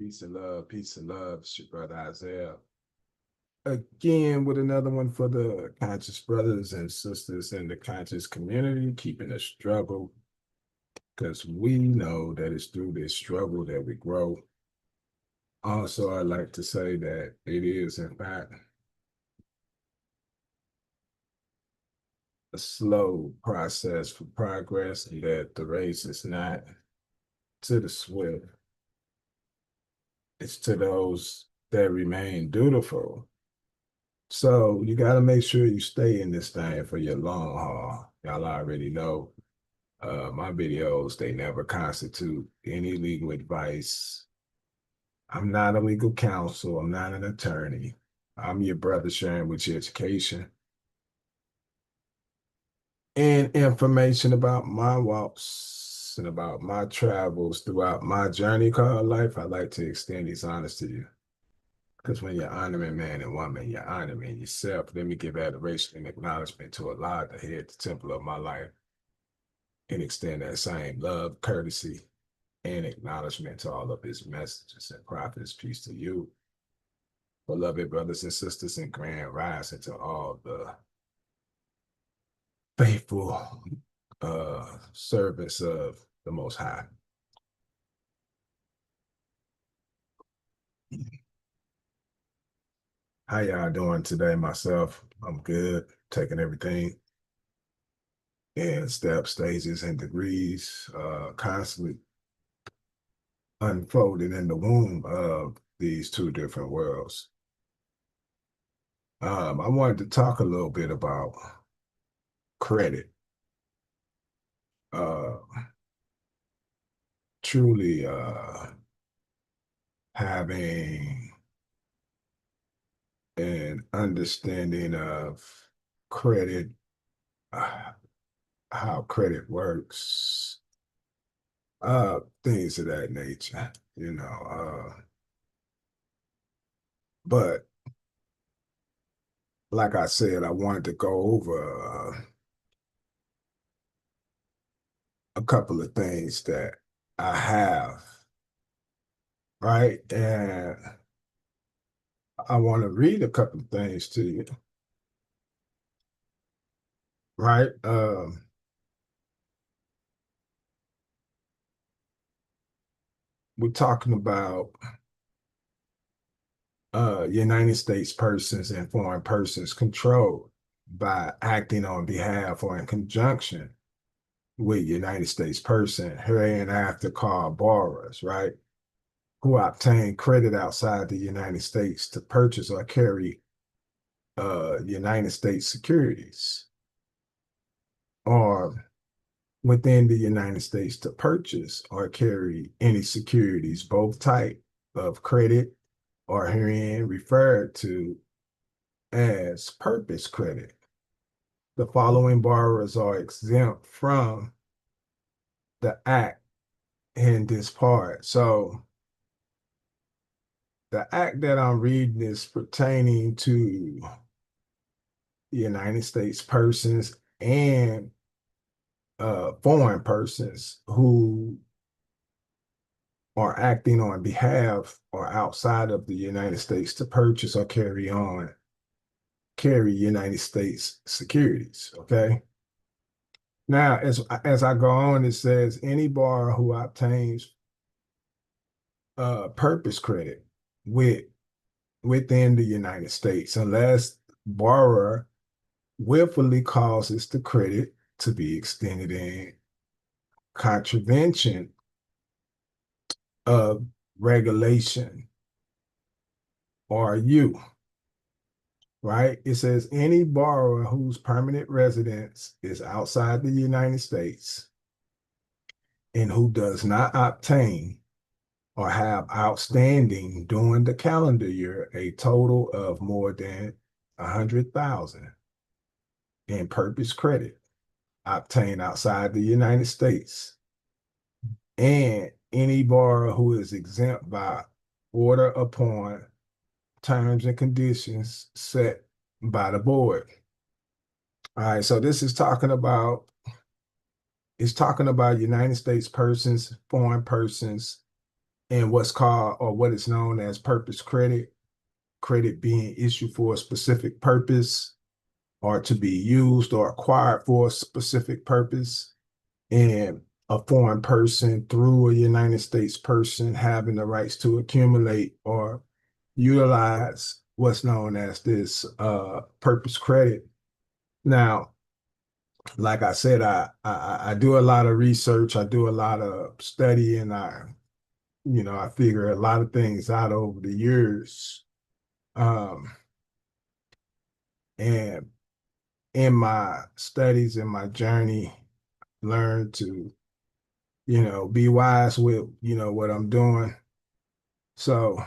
Peace and love, peace and love. It's your brother Isaiah. Again, with another one for the conscious brothers and sisters in the conscious community, keeping the struggle, because we know that it's through this struggle that we grow. Also, I like to say that it is, in fact, a slow process for progress, and that the race is not to the swift, it's to those that remain dutiful. So you got to make sure you stay in this thing for your long haul. Y'all already know my videos, they never constitute any legal advice. I'm not a legal counsel. I'm not an attorney. I'm your brother sharing with you education and information about my walks and about my travels throughout my journey called life. I like to extend these honors to you. Because when you're honoring man and woman, you're honoring yourself. Let me give adoration and acknowledgement to Allah, the head, the temple of my life, and extend that same love, courtesy, and acknowledgement to all of his messages and prophets. Peace to you, beloved brothers and sisters, and grand rising to all the faithful servants of the Most High. How y'all doing today? Myself, I'm good, taking everything in steps, stages, and degrees, constantly unfolding in the womb of these two different worlds. I wanted to talk a little bit about credit. Uh, truly having an understanding of credit, uh, how credit works, things of that nature, but like I said, I wanted to go over a couple of things that I have, right? And I want to read a couple of things to you, right? We're talking about United States persons and foreign persons controlled by acting on behalf or in conjunction with United States person, hereinafter called borrowers, right? Who obtain credit outside the United States to purchase or carry United States securities, or within the United States to purchase or carry any securities, both type of credit or herein referred to as purpose credit. The following borrowers are exempt from the act in this part. So the act that I'm reading is pertaining to United States persons and foreign persons who are acting on behalf or outside of the United States to purchase or carry United States securities. Okay. Now, as I go on, it says any borrower who obtains purpose credit within the United States, unless borrower willfully causes the credit to be extended in contravention of regulation or you, right? It says any borrower whose permanent residence is outside the United States and who does not obtain or have outstanding during the calendar year a total of more than 100,000 in purpose credit obtained outside the United States, and any borrower who is exempt by order upon terms and conditions set by the board. All right, so this is talking about United States persons, foreign persons and what's called, or what is known as purpose credit, credit being issued for a specific purpose or to be used or acquired for a specific purpose, and a foreign person through a United States person having the rights to accumulate or utilize what's known as this purpose credit. Now, like I said, I do a lot of research, I do a lot of study, and I figure a lot of things out over the years. Um, and in my studies, in my journey, learn to, be wise with, what I'm doing. So,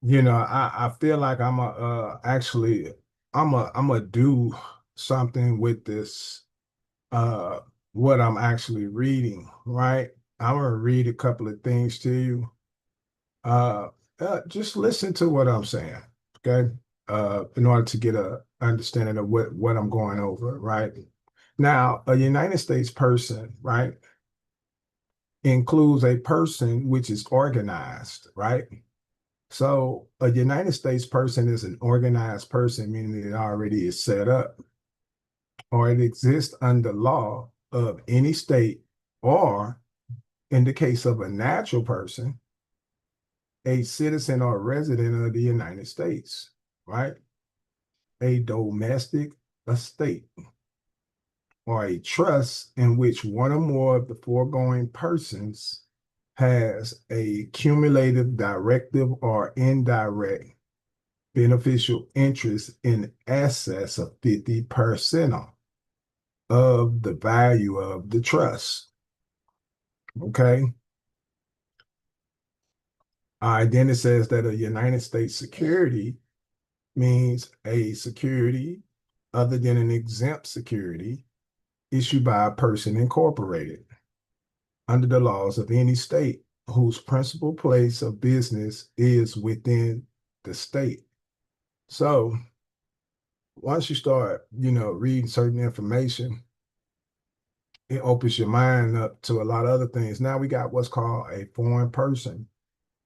I feel like I'm a do something with this, uh, what I'm actually reading, right? I'm gonna read a couple of things to you. Uh, just listen to what I'm saying, okay? In order to get a understanding of what I'm going over, right? Now, a United States person, right, includes a person which is organized, right? So a United States person is an organized person, meaning it already is set up, or it exists under law of any state, or in the case of a natural person, a citizen or resident of the United States, right? A domestic estate, or a trust in which one or more of the foregoing persons has a cumulative directive or indirect beneficial interest in excess of 50% of the value of the trust. Okay. All right, then it says that a United States security means a security other than an exempt security issued by a person incorporated under the laws of any state whose principal place of business is within the state. So once you start, reading certain information, it opens your mind up to a lot of other things. Now we got what's called a foreign person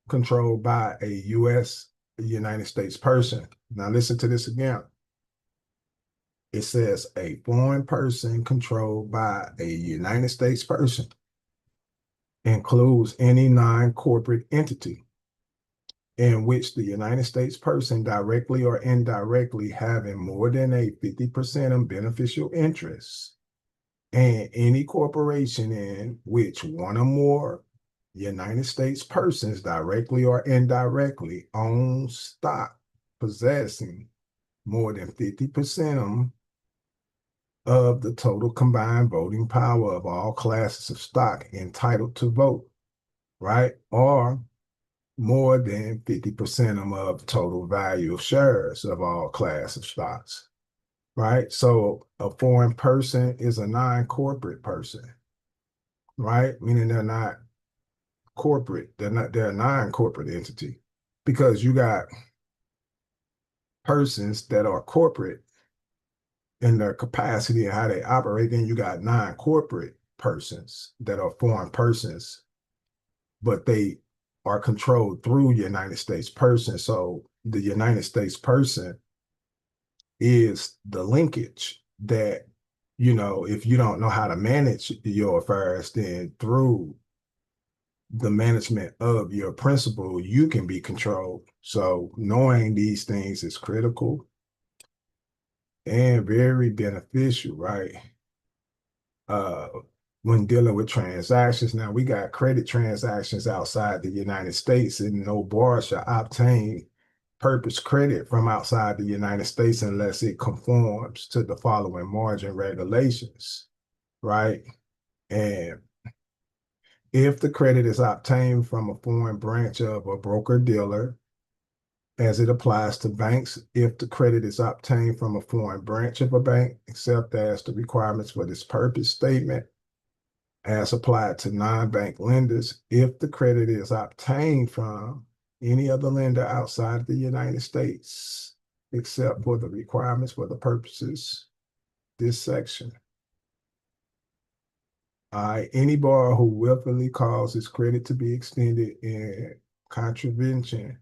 controlled by a United States person. Now listen to this again. It says a foreign person controlled by a United States person includes any non-corporate entity in which the United States person directly or indirectly having more than a 50% of beneficial interest, and any corporation in which one or more United States persons directly or indirectly own stock possessing more than 50% of the total combined voting power of all classes of stock entitled to vote, right? Or more than 50% of total value of shares of all class of stocks, right? So a foreign person is a non-corporate person, right? Meaning they're not corporate, they're a non-corporate entity, because you got persons that are corporate in their capacity and how they operate, then you got non-corporate persons that are foreign persons, but they are controlled through United States person. So the United States person is the linkage that, if you don't know how to manage your affairs, then through the management of your principal, you can be controlled. So knowing these things is critical and very beneficial, right? Uh, when dealing with transactions. Now we got credit transactions outside the United States, and no borrower shall obtain purpose credit from outside the United States unless it conforms to the following margin regulations, right? And if the credit is obtained from a foreign branch of a broker-dealer, as it applies to banks, if the credit is obtained from a foreign branch of a bank, except as the requirements for this purpose statement, as applied to non-bank lenders, if the credit is obtained from any other lender outside the United States, except for the requirements for the purposes this section. Any borrower who willfully causes credit to be extended in contravention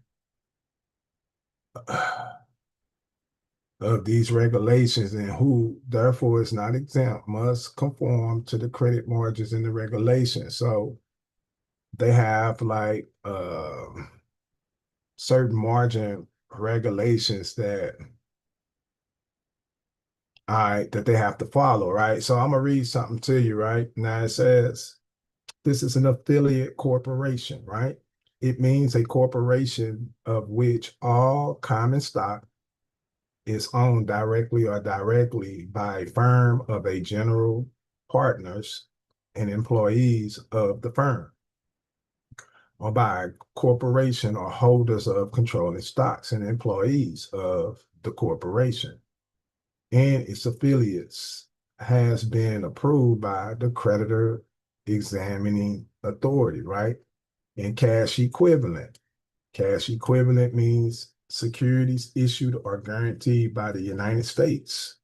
of these regulations and who therefore is not exempt must conform to the credit margins in the regulations. So they have like certain margin regulations that that they have to follow, right? So I'm gonna read something to you, right? Now it says this is an affiliate corporation, right? It means a corporation of which all common stock is owned directly or directly by a firm of a general partners and employees of the firm, or by a corporation or holders of controlling stocks and employees of the corporation and its affiliates, has been approved by the creditor examining authority, right? And cash equivalent. Cash equivalent means securities issued or guaranteed by the United States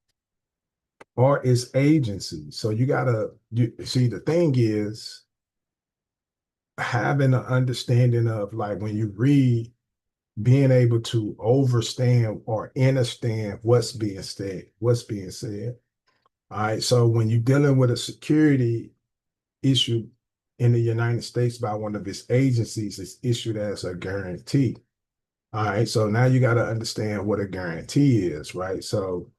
or its agency. So you see, the thing is having an understanding of, like, when you read, being able to overstand or understand what's being said. All right. So when you're dealing with a security issued in the United States by one of its agencies, it's issued as a guarantee. All right. So now you got to understand what a guarantee is, right? So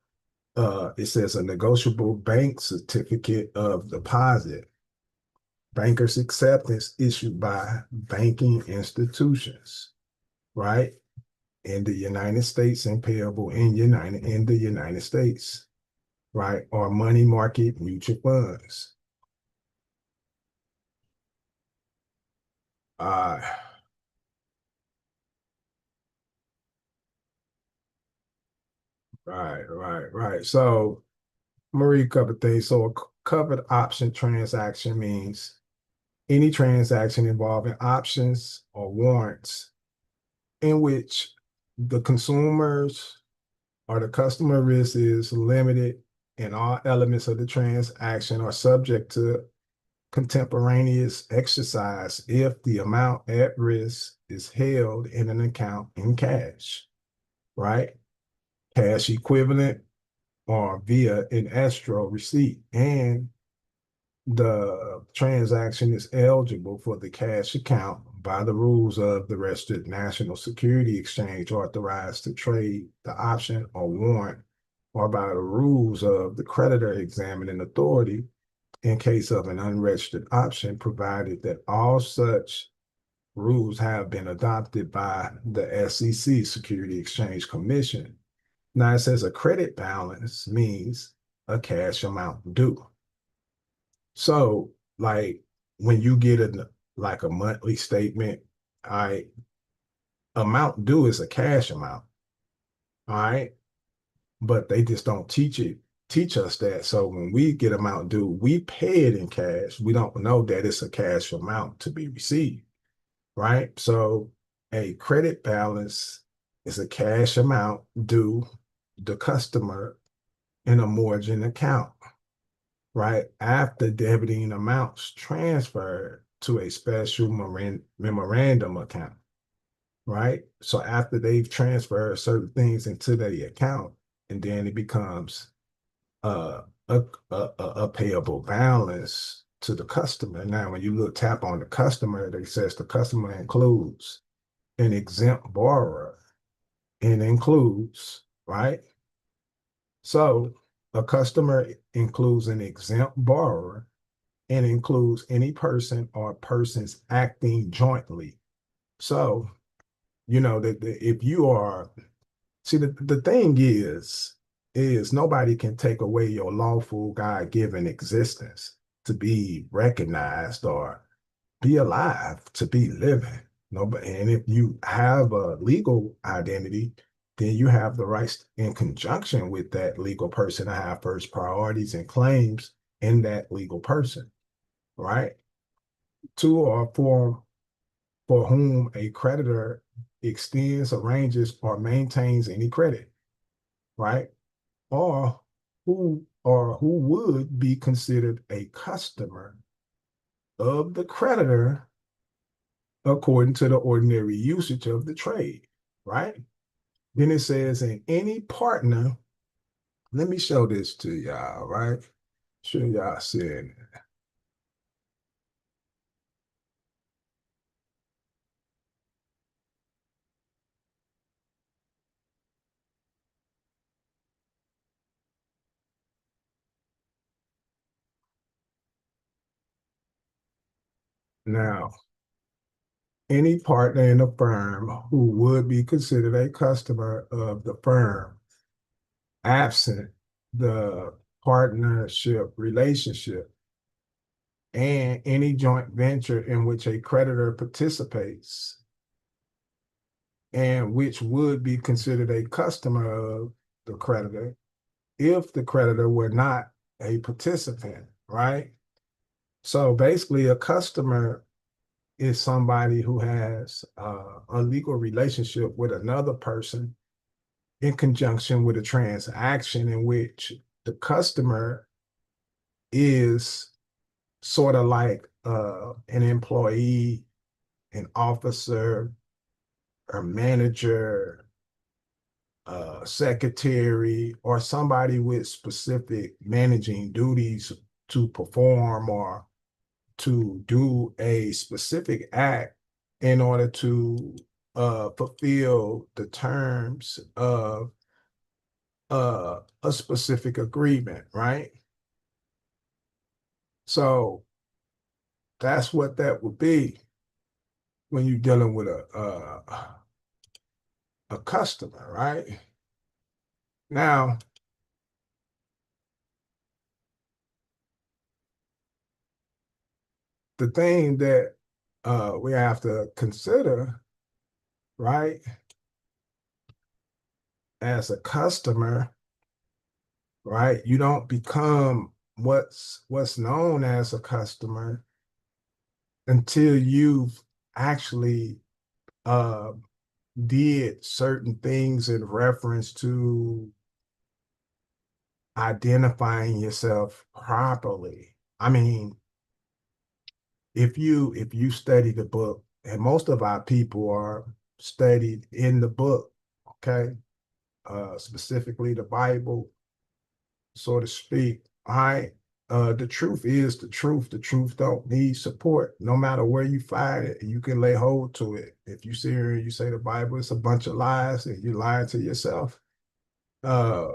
it says a negotiable bank certificate of deposit, banker's acceptance issued by banking institutions, right? In the United States and payable in the United States, right? Or money market mutual funds. Uh, right. So I'm gonna read a couple of things. So a covered option transaction means any transaction involving options or warrants in which the consumers or the customer risk is limited and all elements of the transaction are subject to contemporaneous exercise if the amount at risk is held in an account in cash, right? Cash equivalent or via an escrow receipt, and the transaction is eligible for the cash account by the rules of the registered national security exchange authorized to trade the option or warrant, or by the rules of the creditor examining authority in case of an unregistered option, provided that all such rules have been adopted by the SEC, Security Exchange Commission. Now it says a credit balance means a cash amount due. So, like, when you get like a monthly statement, I amount due is a cash amount, all right? But they just don't teach us that. So when we get amount due, we pay it in cash. We don't know that it's a cash amount to be received, right? So a credit balance is a cash amount due the customer in a margin account, right? After debiting amounts transferred to a special memorandum account, right? So after they've transferred certain things into the account, and then it becomes uh, a payable balance to the customer. Now, when you tap on the customer, it says the customer includes an exempt borrower and includes, right? So a customer includes an exempt borrower and includes any person or persons acting jointly. So, that if you are, see, the thing is nobody can take away your lawful God-given existence to be recognized or be alive, to be living. Nobody, and if you have a legal identity, then you have the rights in conjunction with that legal person to have first priorities and claims in that legal person, right? To or for whom a creditor extends, arranges, or maintains any credit, right? Or who would be considered a customer of the creditor according to the ordinary usage of the trade, right? Then it says, in any partner, let me show this to y'all, right? Show y'all seeing it. Now, any partner in a firm who would be considered a customer of the firm, absent the partnership relationship, and any joint venture in which a creditor participates, and which would be considered a customer of the creditor if the creditor were not a participant, right? So basically, a customer is somebody who has a legal relationship with another person in conjunction with a transaction in which the customer is sort of like an employee, an officer, a manager, secretary, or somebody with specific managing duties to perform or to do a specific act in order to fulfill the terms of a specific agreement, right? So that's what that would be when you're dealing with a customer, right? Now, the thing that we have to consider, right, as a customer, right, you don't become what's known as a customer until you've actually uh, did certain things in reference to identifying yourself properly. I mean, if you study the book, and most of our people are studied in the book, okay, specifically the Bible, so to speak. All right. The truth is the truth. The truth don't need support. No matter where you find it, you can lay hold to it. If you see here, you say the Bible is a bunch of lies, and you're lying to yourself. Uh,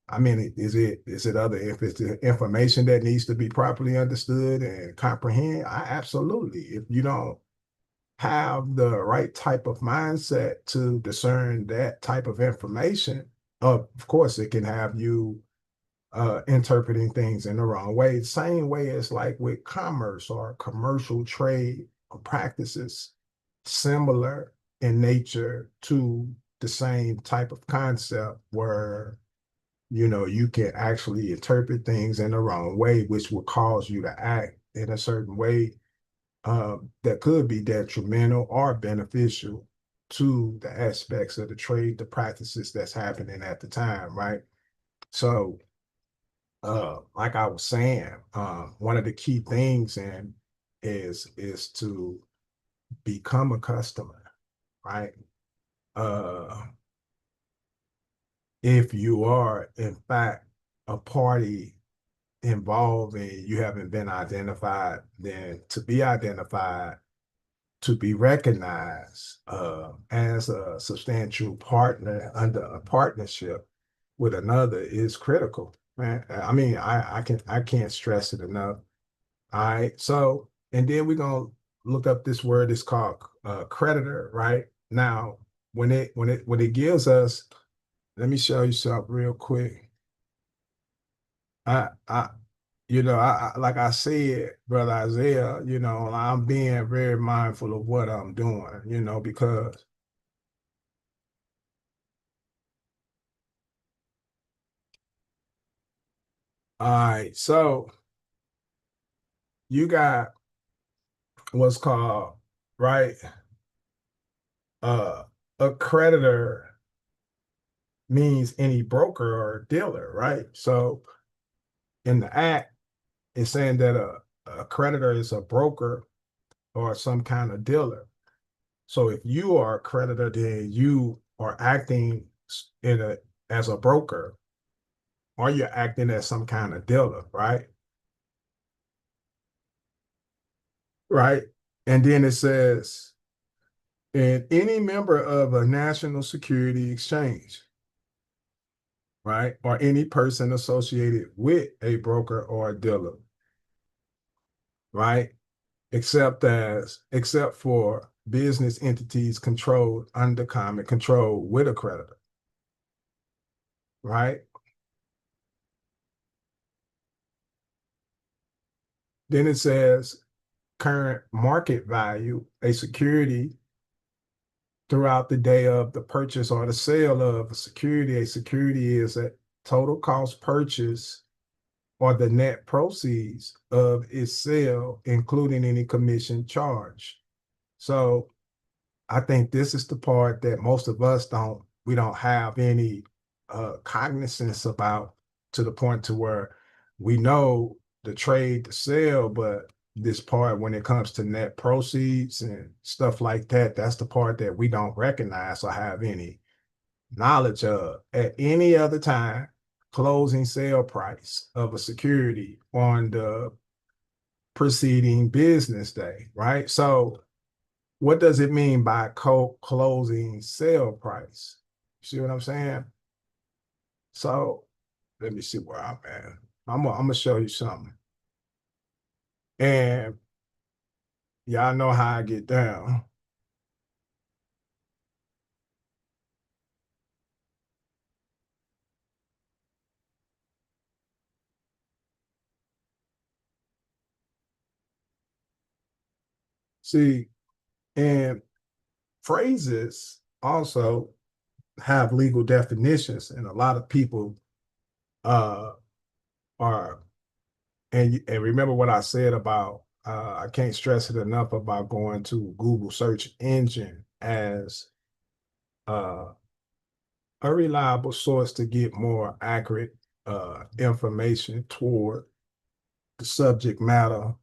I mean, is it other if it's the information that needs to be properly understood and comprehend? Absolutely. If you don't have the right type of mindset to discern that type of information, of course, it can have you interpreting things in the wrong way. Same way as like with commerce or commercial trade or practices, similar in nature to the same type of concept where you can actually interpret things in the wrong way, which will cause you to act in a certain way that could be detrimental or beneficial to the aspects of the trade, the practices that's happening at the time, right? So like I was saying, one of the key things and is to become a customer, right? Uh, if you are in fact a party involved and you haven't been identified, then to be identified, to be recognized as a substantial partner under a partnership with another is critical, man. I mean, I can't stress it enough. All right. So, and then we're gonna look up this word. It's called creditor, right? Now, when it gives us, let me show you something real quick. I like I said, brother Isaiah, I'm being very mindful of what I'm doing, because all right, so you got what's called, right, uh a creditor means any broker or dealer, right? So in the act, it's saying that a creditor is a broker or some kind of dealer. So if you are a creditor, then you are acting in a as a broker, or you're acting as some kind of dealer, right? Right. And then it says, and any member of a national security exchange, right? Or any person associated with a broker or a dealer, right? Except for business entities controlled under common control with a creditor, right? Then it says current market value, a security throughout the day of the purchase or the sale of a security. A security is a total cost purchase or the net proceeds of its sale, including any commission charge. So I think this is the part that most of us we don't have any cognizance about, to the point to where we know the trade, the sale, but this part when it comes to net proceeds and stuff like that, that's the part that we don't recognize or have any knowledge of. At any other time, closing sale price of a security on the preceding business day, right? So what does it mean by closing sale price? See what I'm saying? So let me see where I'm at. I'm gonna show you something. And y'all know how I get down. See, and phrases also have legal definitions, and a lot of people uh are, and remember what I said about I can't stress it enough about going to Google search engine as uh a reliable source to get more accurate information toward the subject matter,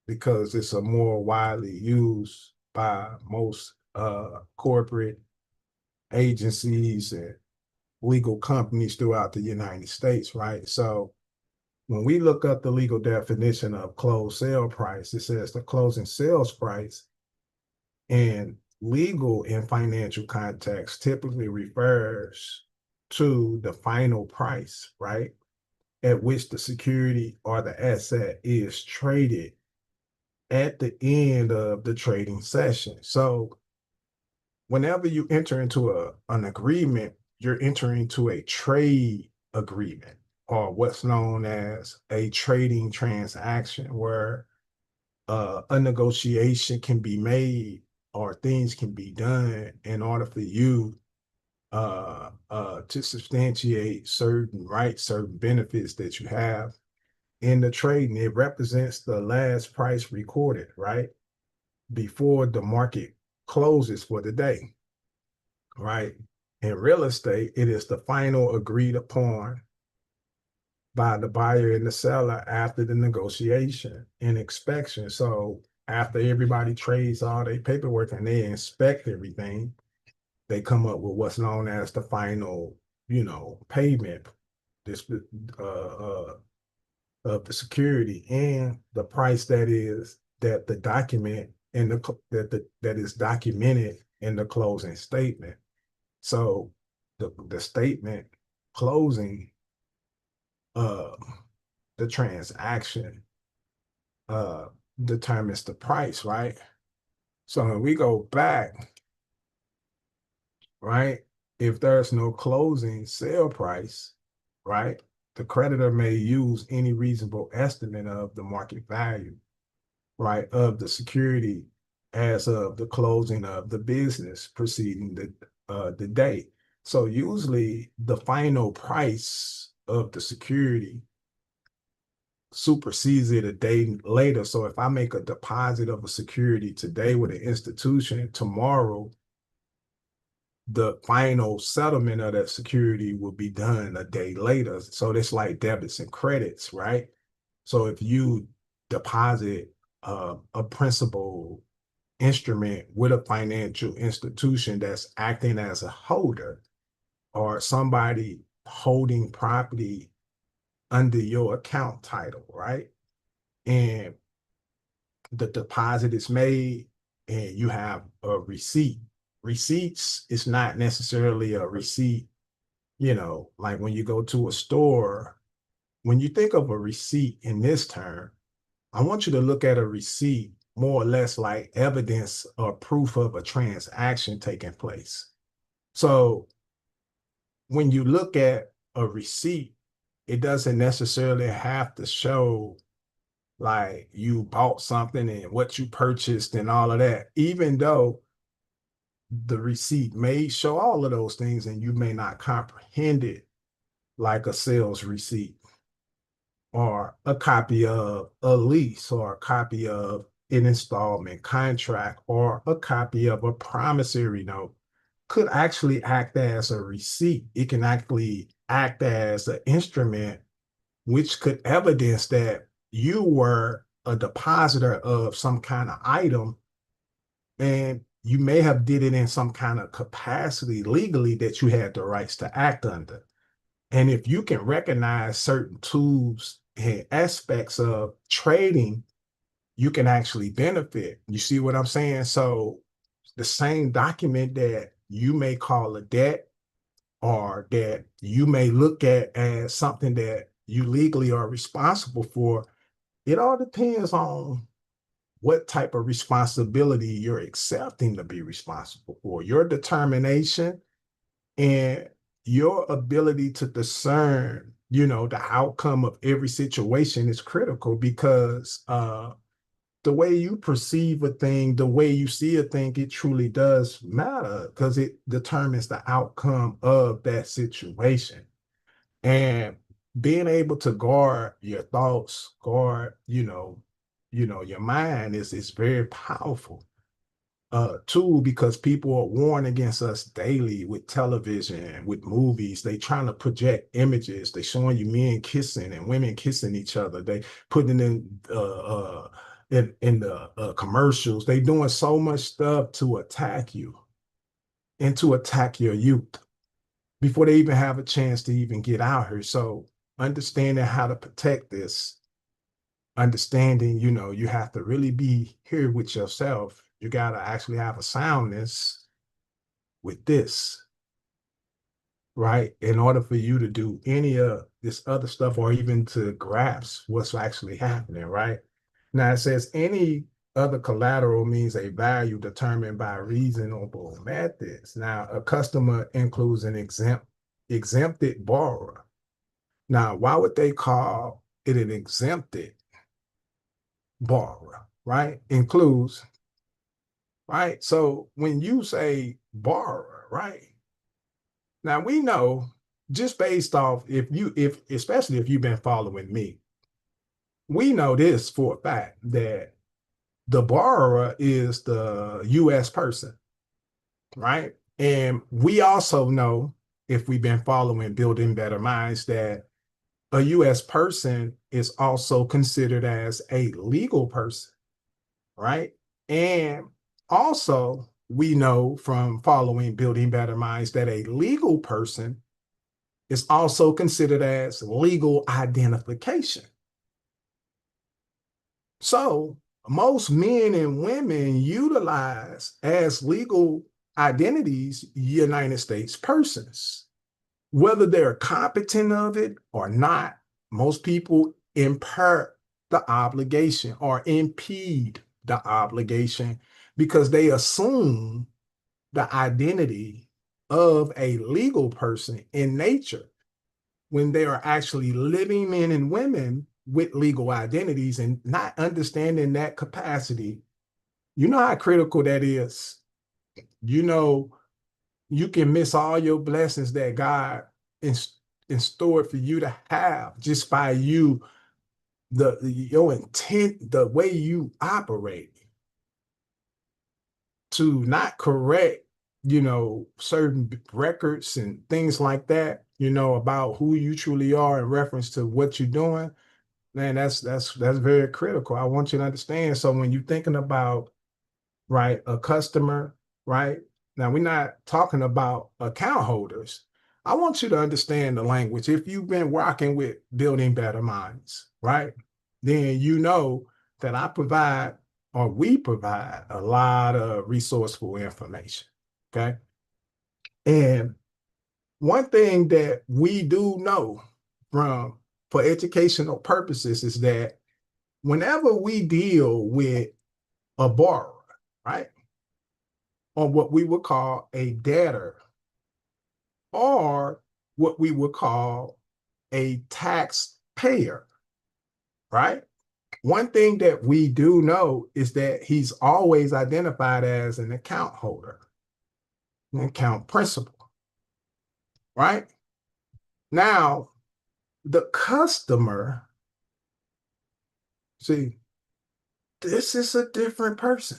because it's a more widely used by most corporate agencies and legal companies throughout the United States, right? So when we look up the legal definition of closed sale price, it says the closing sales price in legal and financial context typically refers to the final price, right, at which the security or the asset is traded at the end of the trading session. So whenever you enter into an agreement, you're entering into a trade agreement, or what's known as a trading transaction, where a negotiation can be made or things can be done in order for you to substantiate certain rights, certain benefits that you have in the trading. It represents the last price recorded, right, before the market closes for the day, right? In real estate, it is the final agreed upon by the buyer and the seller after the negotiation and inspection. So after everybody trades all their paperwork and they inspect everything, they come up with what's known as the final, payment, this of the security, and the price that the document in that is documented in the closing statement. So the statement closing uh the transaction uh determines the price, right? So when we go back, right, if there's no closing sale price, right, the creditor may use any reasonable estimate of the market value, right, of the security as of the closing of the business preceding the day. So usually the final price of the security supersedes it a day later. So if I make a deposit of a security today with an institution, tomorrow the final settlement of that security will be done a day later. So it's like debits and credits, right? So if you deposit a principal instrument with a financial institution that's acting as a holder, or somebody holding property under your account title, right? And the deposit is made and you have a receipt. Receipts is not necessarily a receipt, like when you go to a store. When you think of a receipt in this term, I want you to look at a receipt more or less like evidence or proof of a transaction taking place. So when you look at a receipt, it doesn't necessarily have to show like you bought something and what you purchased and all of that, even though the receipt may show all of those things and you may not comprehend it like a sales receipt or a copy of a lease or a copy of an installment contract or a copy of a promissory note could actually act as a receipt. It can actually act as an instrument which could evidence that you were a depositor of some kind of item, and you may have did it in some kind of capacity legally that you had the rights to act under. And if you can recognize certain tools and aspects of trading, you can actually benefit. You see what I'm saying? So the same document that you may call a debt or that you may look at as something that you legally are responsible for, it all depends on what type of responsibility you're accepting to be responsible for. Your determination and your ability to discern, the outcome of every situation is critical, because the way you perceive a thing, the way you see a thing, it truly does matter because it determines the outcome of that situation. And being able to guard your thoughts, guard, your mind is very powerful tool, because people are warned against us daily with television, with movies. They trying to project images. They showing you men kissing and women kissing each other. They putting in the commercials. They doing so much stuff to attack you and to attack your youth before they even have a chance to even get out here. So understanding how to protect this, understanding, you have to really be here with yourself. You got to actually have a soundness with this, right? In order for you to do any of this other stuff or even to grasp what's actually happening, right? Now it says any other collateral means a value determined by reasonable methods. Now a customer includes an exempted borrower. Now, why would they call it an exempted borrower, right? Includes, right? So when you say borrower, right? Now we know, just based off, if especially if you've been following me, we know this for a fact that the borrower is the US person, right? And we also know, if we've been following Building Better Minds, that a US person is also considered as a legal person, right? And also, we know from following Building Better Minds that a legal person is also considered as legal identification. So most men and women utilize as legal identities United States persons. Whether they're competent of it or not, most people impair the obligation or impede the obligation because they assume the identity of a legal person in nature when they are actually living men and women with legal identities and not understanding that capacity. You know how critical that is. You know, you can miss all your blessings that God in store for you to have just by your intent, the way you operate, to not correct, certain records and things like that, about who you truly are in reference to what you're doing. Man, that's very critical. I want you to understand. So when you're thinking about, right, a customer, right? Now we're not talking about account holders. I want you to understand the language. If you've been working with Building Better Minds, right? Then you know that I provide, or we provide, a lot of resourceful information. Okay. And one thing that we do know from for educational purposes is that whenever we deal with a borrower, right, or what we would call a debtor, or what we would call a taxpayer, right? One thing that we do know is that he's always identified as an account holder, an account principal, right? Now, the customer, see, this is a different person.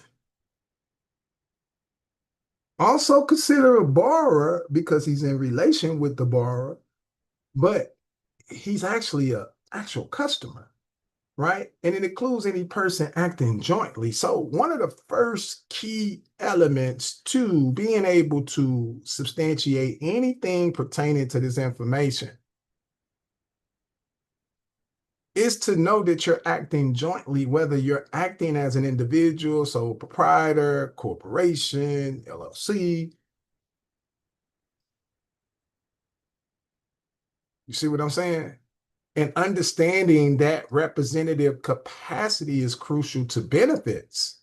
Also consider a borrower because he's in relation with the borrower, but he's actually a actual customer, right? And it includes any person acting jointly. So one of the first key elements to being able to substantiate anything pertaining to this information is to know that you're acting jointly, whether you're acting as an individual, so proprietor, corporation, LLC. You see what I'm saying? And understanding that representative capacity is crucial to benefits,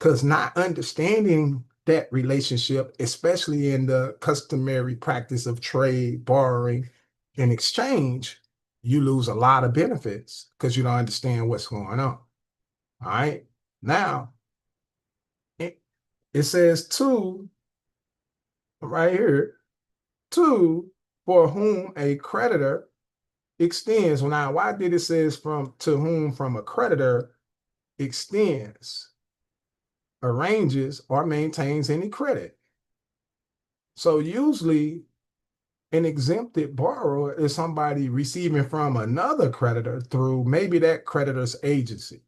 because not understanding that relationship, especially in the customary practice of trade, borrowing, and exchange, you lose a lot of benefits because you don't understand what's going on. All right. Now, it says two right here, two for whom a creditor extends. Well, now, why did it says from to whom from a creditor extends, arranges, or maintains any credit? So usually an exempted borrower is somebody receiving from another creditor through maybe that creditor's agency.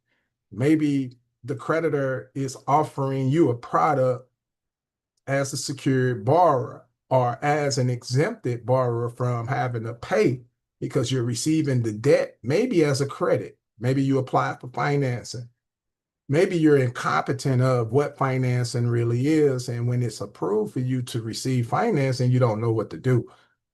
Maybe the creditor is offering you a product as a secured borrower or as an exempted borrower from having to pay because you're receiving the debt, maybe as a credit. Maybe you apply for financing. Maybe you're incompetent of what financing really is. And when it's approved for you to receive financing, you don't know what to do.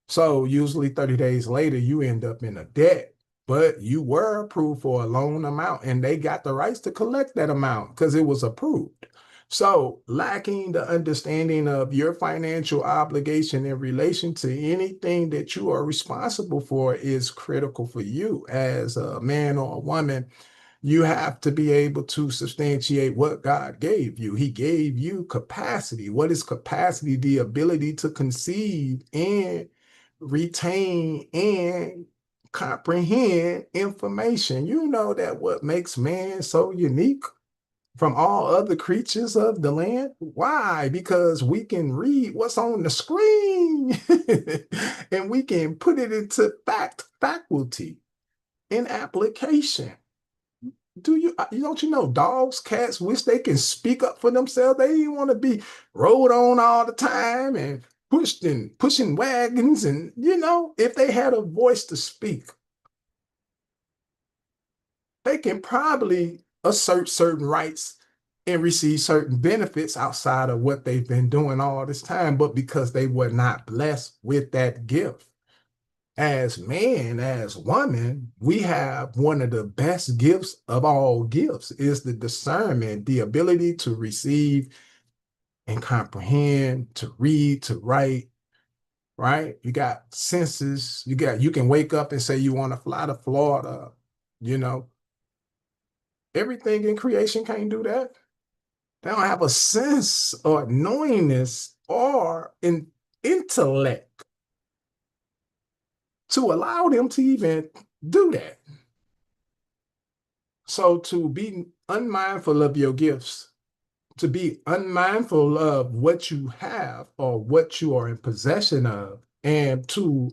So usually 30 days later, you end up in a debt, but you were approved for a loan amount and they got the rights to collect that amount because it was approved. So lacking the understanding of your financial obligation in relation to anything that you are responsible for is critical for you as a man or a woman. You have to be able to substantiate what God gave you. He gave you capacity. What is capacity? The ability to conceive and retain and comprehend information. You know that what makes man so unique from all other creatures of the land? Why? Because we can read what's on the screen and we can put it into faculty in application. Do you don't you know dogs, cats wish they can speak up for themselves? They didn't want to be rode on all the time and pushed and pushing wagons. And if they had a voice to speak, they can probably assert certain rights and receive certain benefits outside of what they've been doing all this time, but because they were not blessed with that gift. As man, as woman, we have one of the best gifts of all gifts is the discernment, the ability to receive and comprehend, to read, to write, right? You got senses, you can wake up and say you want to fly to Florida, you know. Everything in creation can't do that. They don't have a sense or knowingness or an intellect to allow them to even do that. So to be unmindful of your gifts, to be unmindful of what you have or what you are in possession of, and to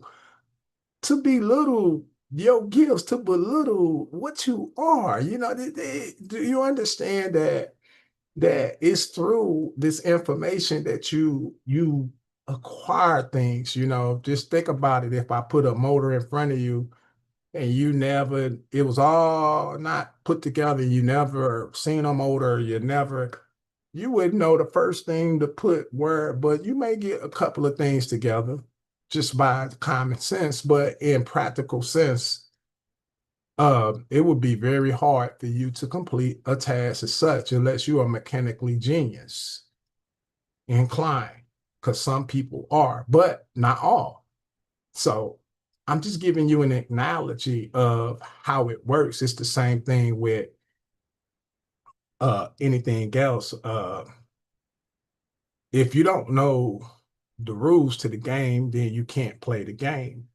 belittle your gifts to belittle what you are. Do you understand that it's through this information that you acquire things? Just think about it. If I put a motor in front of you and it was all not put together, you never seen a motor, you wouldn't know the first thing to put where, but you may get a couple of things together just by common sense. But in practical sense, it would be very hard for you to complete a task as such unless you are mechanically genius inclined, because some people are, but not all. So I'm just giving you an analogy of how it works. It's the same thing with anything else. If you don't know the rules to the game, then you can't play the game.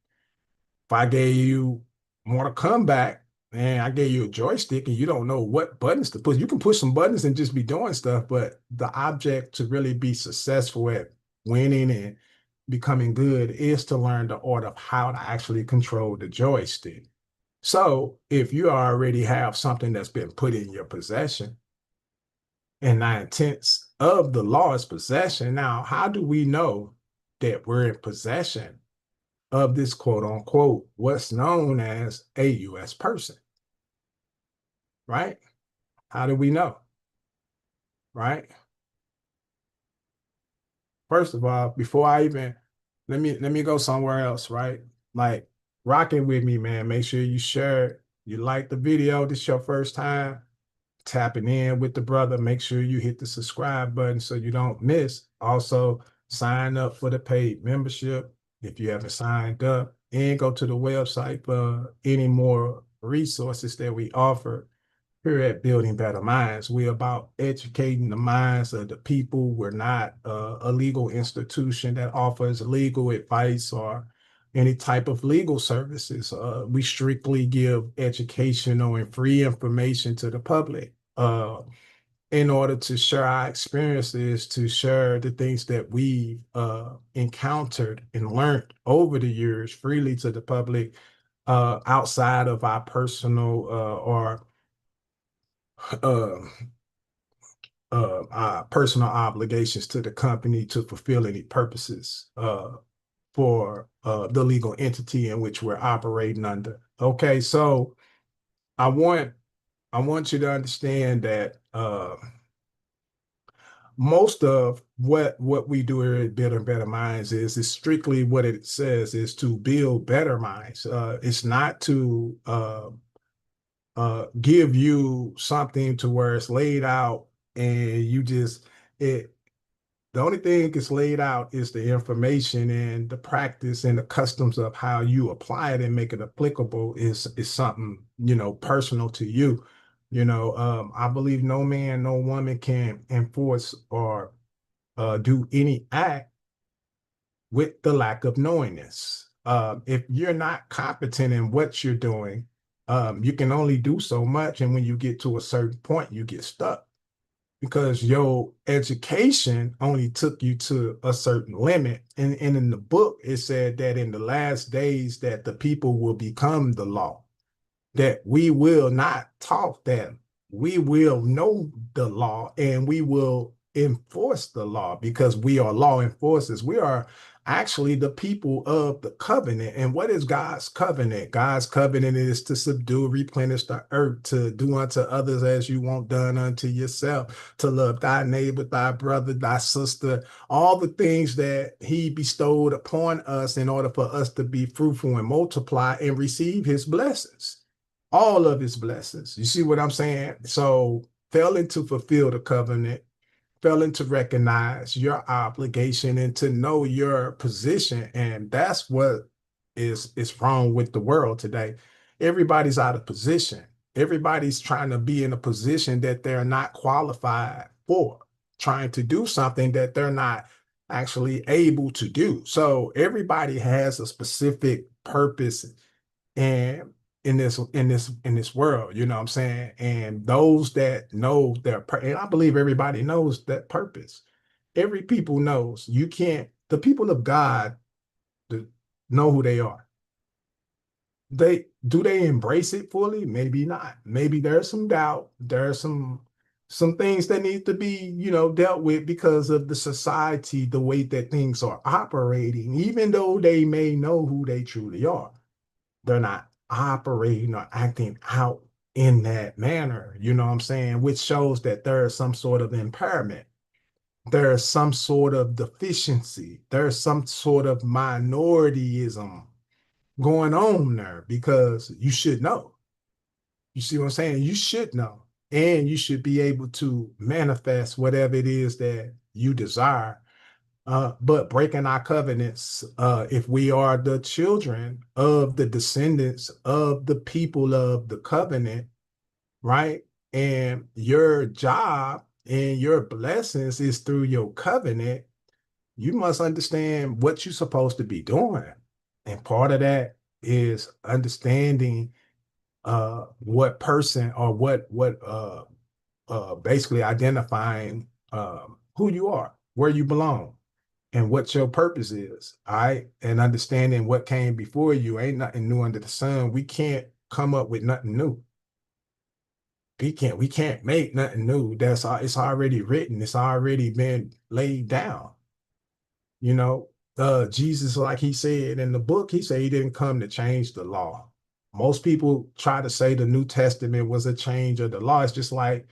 If I gave you Mortal Kombat and I gave you a joystick and you don't know what buttons to push, you can push some buttons and just be doing stuff. But the object to really be successful at winning and becoming good is to learn the art of how to actually control the joystick. So if you already have something that's been put in your possession, and 9/10 of the law is possession. Now, how do we know that we're in possession of this quote unquote, what's known as a US person, right? How do we know, right? First of all, before I even let me go somewhere else, right? Like rocking with me, man. Make sure you share it. You like the video. This is your first time tapping in with the brother. Make sure you hit the subscribe button so you don't miss. Also, sign up for the paid membership if you haven't signed up, and go to the website for any more resources that we offer here at Building Better Minds. We're about educating the minds of the people. We're not a legal institution that offers legal advice or any type of legal services. We strictly give educational and free information to the public in order to share our experiences, to share the things that we've encountered and learned over the years freely to the public, outside of our personal or uh, our personal obligations to the company to fulfill any purposes for the legal entity in which we're operating under. Okay, so I want I want you to understand that most of what we do here at Build Better Minds is strictly what it says is to build better minds. It's not to give you something to where it's laid out and you just it. The only thing that's laid out is the information, and the practice and the customs of how you apply it and make it applicable is something, personal to you. I believe no man, no woman can enforce or do any act with the lack of knowingness. If you're not competent in what you're doing, you can only do so much. And when you get to a certain point, you get stuck because your education only took you to a certain limit. And in the book, it said that in the last days that the people will become the law, that we will not talk them. We will know the law and we will enforce the law because we are law enforcers. We are actually the people of the covenant. And what is God's covenant? God's covenant is to subdue, replenish the earth, to do unto others as you want done unto yourself, to love thy neighbor, thy brother, thy sister, all the things that he bestowed upon us in order for us to be fruitful and multiply and receive his blessings, all of his blessings. You see what I'm saying? So failing to fulfill the covenant, failing to recognize your obligation and to know your position. And that's what is wrong with the world today. Everybody's out of position. Everybody's trying to be in a position that they're not qualified for, trying to do something that they're not actually able to do. So everybody has a specific purpose and in this world, you know what I'm saying? And those that know and I believe everybody knows that purpose. Every people knows. You can't, the people of God know who they are. They embrace it fully? Maybe not. Maybe there's some doubt. There's some things that need to be, dealt with because of the society, the way that things are operating, even though they may know who they truly are. They're not operating or acting out in that manner, you know what I'm saying? Which shows that there is some sort of impairment. There's some sort of deficiency. There's some sort of minorityism going on there because you should know. You see what I'm saying? You should know. And you should be able to manifest whatever it is that you desire. But breaking our covenants, if we are the children of the descendants of the people of the covenant, right? And your job and your blessings is through your covenant, you must understand what you're supposed to be doing. And part of that is understanding what person or what basically identifying who you are, where you belong, and what your purpose is. All right. And understanding what came before you. Ain't nothing new under the sun. We can't come up with nothing new. We can't make nothing new. It's already written. It's already been laid down. You know, Jesus, like he said in the book, he said he didn't come to change the law. Most people try to say the New Testament was a change of the law. It's just like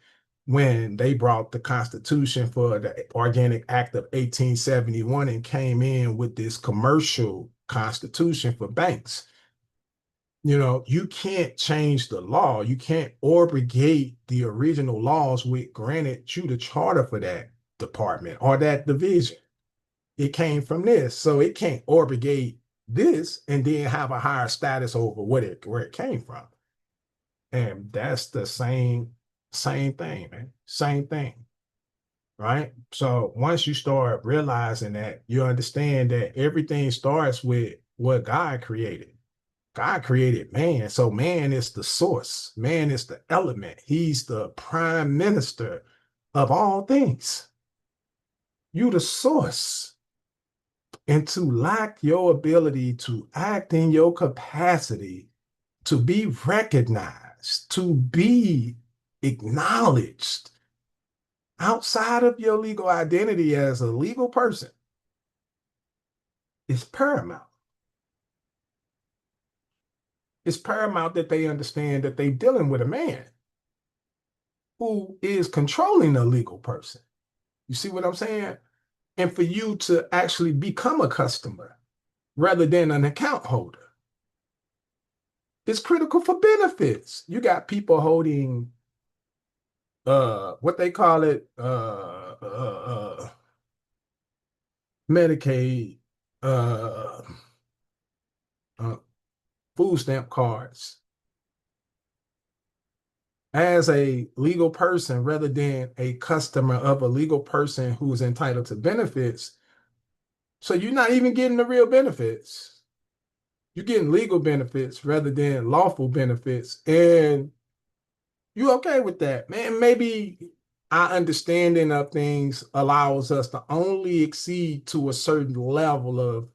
when they brought the Constitution for the Organic Act of 1871 and came in with this commercial constitution for banks. You can't change the law. You can't abrogate the original laws which granted you the charter for that department or that division. It came from this. So it can't abrogate this and then have a higher status over where it came from. And that's the same thing, man. Same thing. Right. So once you start realizing that, you understand that everything starts with what God created. God created man. So man is the source. Man is the element. He's the prime minister of all things. You the source. And to lack your ability to act in your capacity, to be recognized, to be acknowledged outside of your legal identity as a legal person is paramount. It's paramount that they understand that they're dealing with a man who is controlling a legal person. You see what I'm saying? And for you to actually become a customer rather than an account holder, it's critical for benefits. You got people holding what they call it, Medicaid, uh, uh, food stamp cards as a legal person rather than a customer of a legal person who's entitled to benefits. So you're not even getting the real benefits. You're getting legal benefits rather than lawful benefits. And you okay with that, man? Maybe our understanding of things allows us to only exceed to a certain level of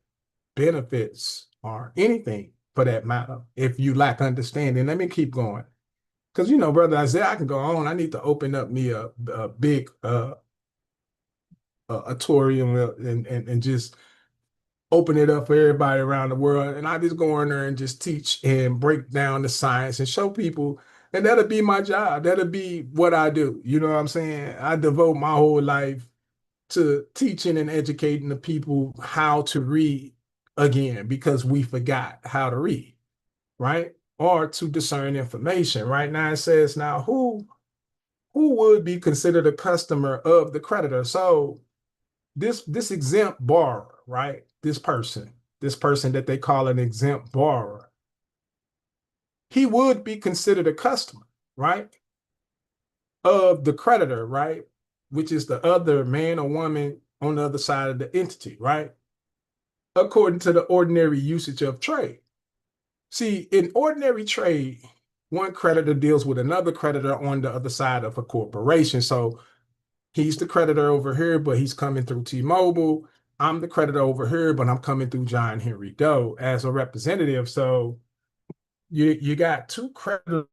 benefits or anything for that matter. If you lack understanding, let me keep going. Because, brother Isaiah, I can go on. I need to open up me a big auditorium and just open it up for everybody around the world. And I just go in there and just teach and break down the science and show people. And that'll be my job. That'll be what I do. You know what I'm saying? I devote my whole life to teaching and educating the people how to read again because we forgot how to read, right? Or to discern information. Right now it says, now who would be considered a customer of the creditor? So this exempt borrower, right? This person that they call an exempt borrower, he would be considered a customer, right? Of the creditor, right? Which is the other man or woman on the other side of the entity, right? According to the ordinary usage of trade. See, in ordinary trade, one creditor deals with another creditor on the other side of a corporation. So he's the creditor over here, but he's coming through T-Mobile. I'm the creditor over here, but I'm coming through John Henry Doe as a representative. So you got two creditors.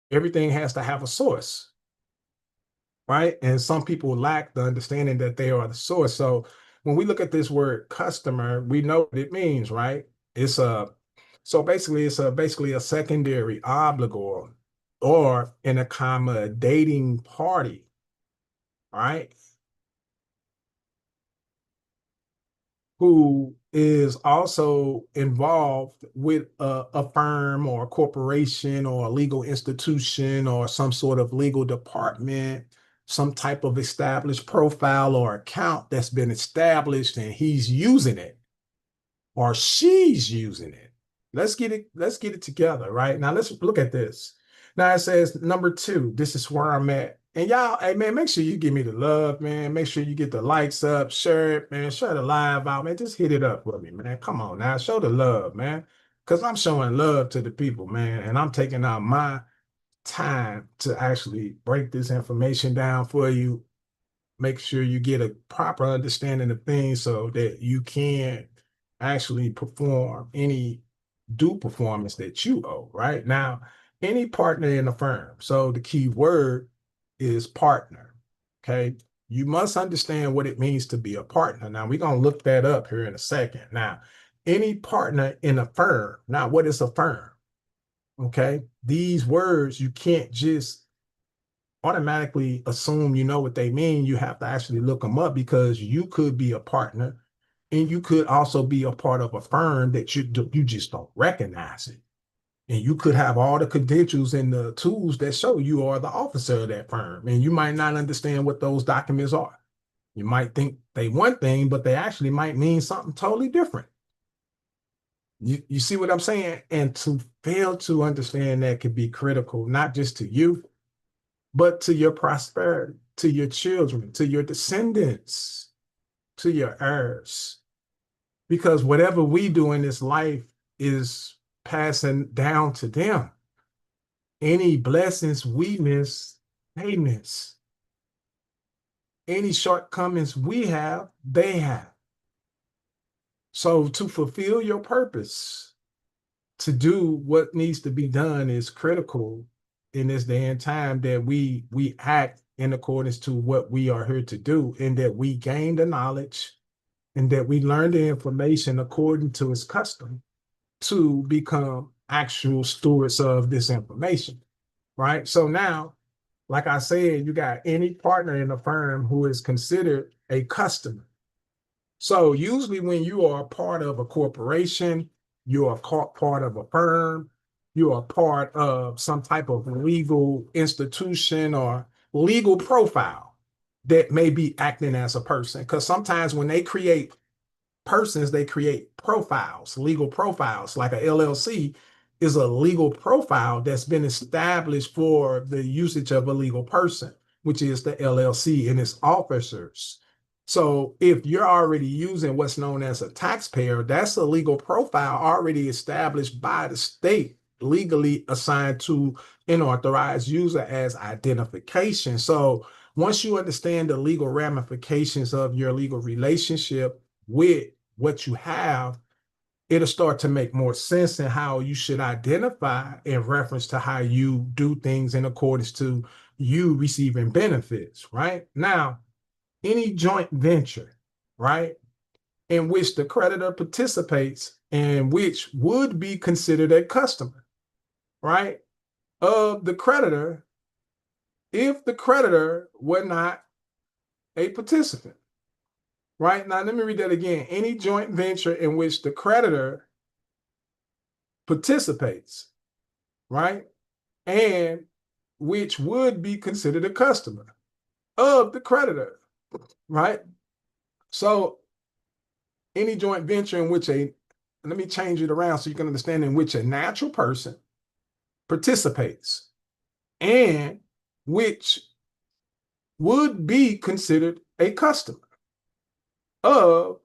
Everything has to have a source, right? And some people lack the understanding that they are the source. So when we look at this word customer, we know what it means, right? It's a so basically it's a basically a secondary obligor or an accommodating party, right? Who is also involved with a firm or a corporation or a legal institution or some sort of legal department, some type of established profile or account that's been established and he's using it or she's using it. Let's get it together, right? Now let's look at this. Now it says number two, this is where I'm at. And y'all, hey man, make sure you give me the love, man. Make sure you get the likes up, share it, man. Share the live out, man. Just hit it up with me, man. Come on now, show the love, man. Because I'm showing love to the people, man. And I'm taking out my time to actually break this information down for you, make sure you get a proper understanding of things so that you can actually perform any due performance that you owe, right? Now, any partner in a firm. So the key word is partner. Okay. You must understand what it means to be a partner. Now, we're going to look that up here in a second. Now, any partner in a firm. Now, what is a firm? Okay. These words, you can't just automatically assume you know what they mean. You have to actually look them up because you could be a partner and you could also be a part of a firm that you just don't recognize it. And you could have all the credentials and the tools that show you are the officer of that firm. And you might not understand what those documents are. You might think they one thing, but they actually might mean something totally different. You see what I'm saying? And to fail to understand that could be critical, not just to you, but to your prosperity, to your children, to your descendants, to your heirs. Because whatever we do in this life is passing down to them. Any blessings we miss, they miss. Any shortcomings we have, they have. So to fulfill your purpose, to do what needs to be done is critical in this day and time that we act in accordance to what we are here to do and that we gain the knowledge and that we learn the information according to its custom to become actual stewards of this information, right? So now, like I said, you got any partner in a firm who is considered a customer. So usually when you are part of a corporation, you are part of a firm, you are part of some type of legal institution or legal profile that may be acting as a person. Because sometimes when they create persons, they create profiles, legal profiles, like a LLC is a legal profile that's been established for the usage of a legal person, which is the LLC and its officers. So if you're already using what's known as a taxpayer, that's a legal profile already established by the state, legally assigned to an authorized user as identification. So once you understand the legal ramifications of your legal relationship with what you have, it'll start to make more sense in how you should identify in reference to how you do things in accordance to you receiving benefits, right? Now, any joint venture, right, in which the creditor participates and which would be considered a customer, right, of the creditor if the creditor were not a participant. Right now, let me read that again. Any joint venture in which the creditor participates, right, and which would be considered a customer of the creditor, right? So any joint venture in which let me change it around so you can understand, in which a natural person participates and which would be considered a customer of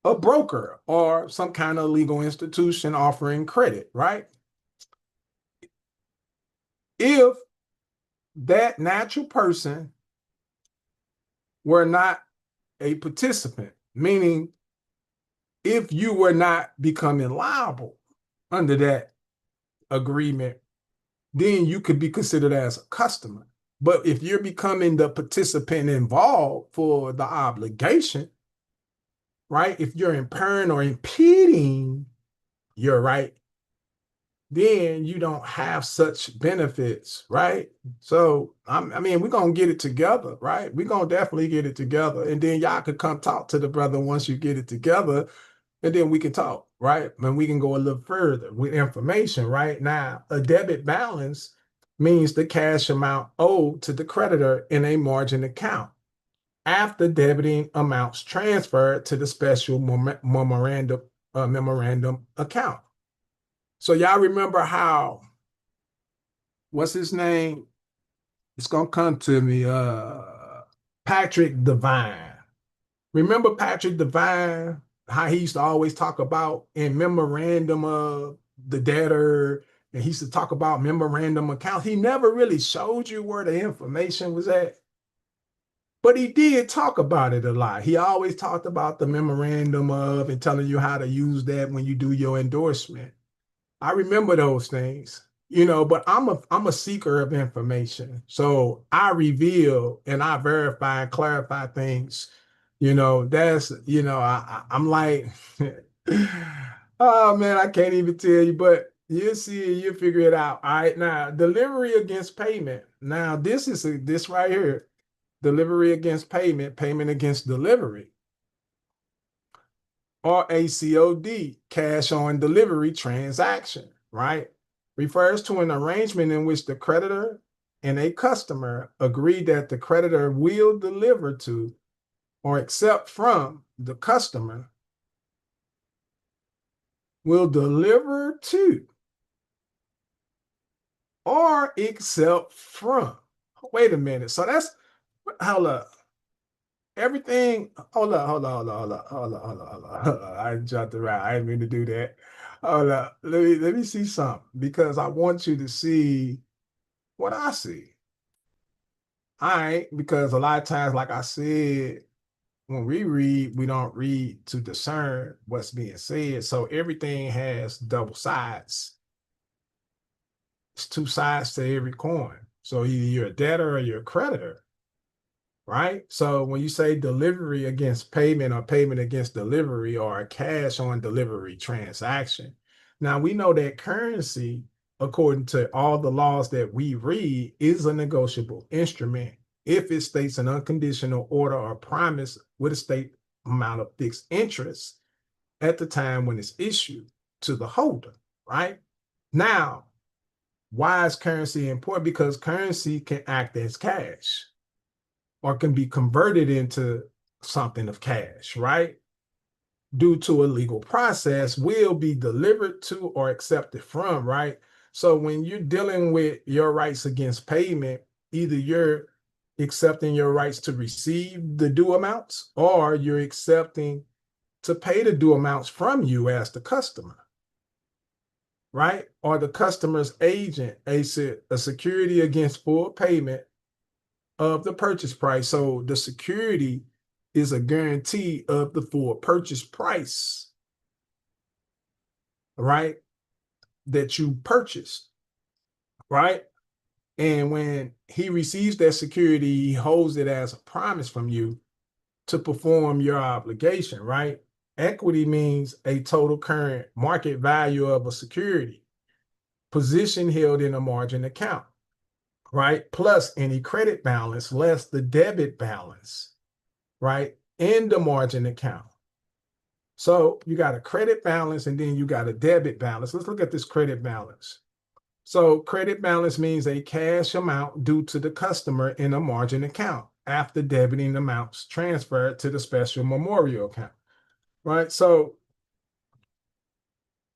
a broker or some kind of legal institution offering credit, right? If that natural person were not a participant, meaning if you were not becoming liable under that agreement, then you could be considered as a customer. But if you're becoming the participant involved for the obligation, right? If you're impairing or impeding your right, then you don't have such benefits, right? So, I mean, we're going to get it together, right? We're going to definitely get it together. And then y'all could come talk to the brother once you get it together, and then we can talk, right? And we can go a little further with information, right? Now, a debit balance means the cash amount owed to the creditor in a margin account after debiting amounts transferred to the special memorandum account. So y'all remember how, what's his name? It's gonna come to me. Patrick Devine. Remember Patrick Devine? How he used to always talk about in memorandum of the debtor, and he used to talk about memorandum account. He never really showed you where the information was at, but he did talk about it a lot. He always talked about the memorandum of and telling you how to use that when you do your endorsement. I remember those things, but I'm a seeker of information. So I reveal and I verify and clarify things. That's, I'm like, oh man, I can't even tell you, but you'll see it, you'll figure it out. All right. Now, delivery against payment. Now, this right here, delivery against payment, payment against delivery. Or a COD, cash on delivery transaction, right? Refers to an arrangement in which the creditor and a customer agree that the creditor will deliver to or accept from the customer, will deliver to or accept from. Wait a minute. So that's, hold up. Everything, hold up. I jumped around. I didn't mean to do that. Hold up. Let me see something because I want you to see what I see. All right, because a lot of times, like I said, when we read, we don't read to discern what's being said. So everything has double sides. It's two sides to every coin. So either you're a debtor or you're a creditor. Right? So when you say delivery against payment or payment against delivery or a cash on delivery transaction, now we know that currency, according to all the laws that we read, is a negotiable instrument if it states an unconditional order or promise with a state amount of fixed interest at the time when it's issued to the holder, right? Now, why is currency important? Because currency can act as cash or can be converted into something of cash, right? Due to a legal process, will be delivered to or accepted from, right? So when you're dealing with your rights against payment, either you're accepting your rights to receive the due amounts or you're accepting to pay the due amounts from you as the customer, right? Or the customer's agent, a security against full payment of the purchase price. So the security is a guarantee of the full purchase price, right? That you purchased, right? And when he receives that security, he holds it as a promise from you to perform your obligation, right? Equity means a total current market value of a security, position held in a margin account, right? Plus any credit balance less the debit balance, right? In the margin account. So you got a credit balance and then you got a debit balance. Let's look at this credit balance. So credit balance means a cash amount due to the customer in a margin account after debiting amounts transferred to the special memorial account, right? So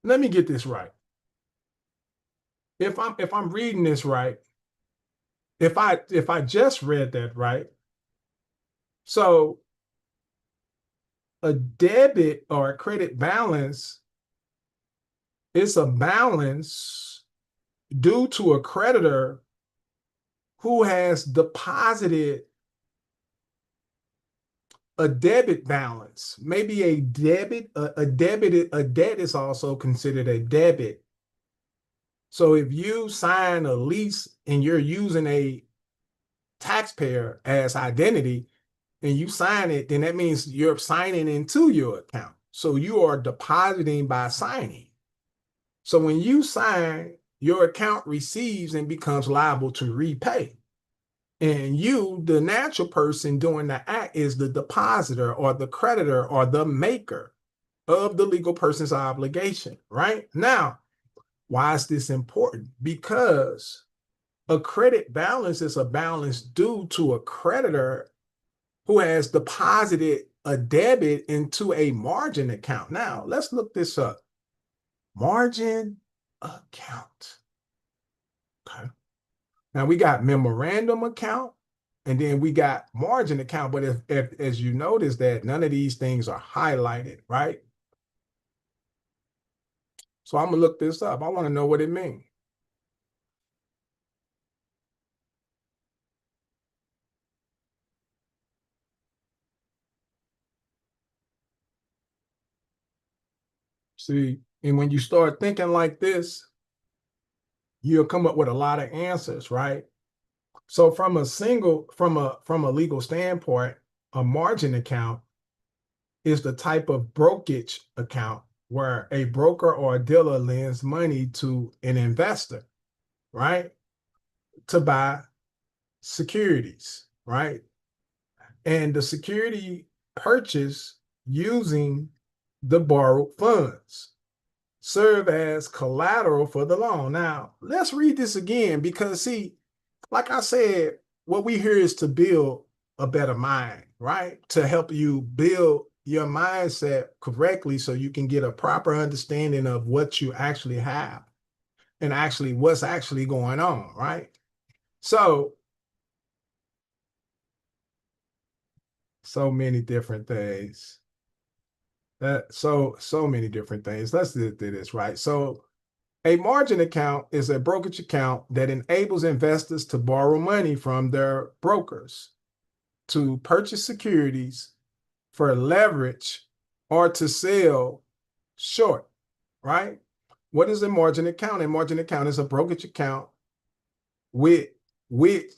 let me get this right. If I'm reading this right, if I just read that right, so a debit or a credit balance is a balance due to a creditor who has deposited a debit balance, maybe a debit, a debt is also considered a debit. So if you sign a lease and you're using a taxpayer as identity and you sign it, then that means you're signing into your account. So you are depositing by signing. So when you sign, your account receives and becomes liable to repay. And you, the natural person doing the act, is the depositor or the creditor or the maker of the legal person's obligation, right? Now, why is this important? Because a credit balance is a balance due to a creditor who has deposited a debit into a margin account. Now, let's look this up. Margin account. Okay. Now we got memorandum account and then we got margin account. But if as you notice that none of these things are highlighted, right? So I'm gonna look this up. I want to know what it means. See, and when you start thinking like this, you'll come up with a lot of answers, right? So from a legal standpoint, a margin account is the type of brokerage account where a broker or a dealer lends money to an investor, right? To buy securities, right? And the security purchase using the borrowed funds serve as collateral for the loan. Now, let's read this again because, see, like I said, what we here is to build a better mind, right? To help you build your mindset correctly so you can get a proper understanding of what you actually have and actually what's actually going on, right? So many different things. So many different things. Let's do this, right? So a margin account is a brokerage account that enables investors to borrow money from their brokers to purchase securities for leverage or to sell short, right? What is a margin account? A margin account is a brokerage account with which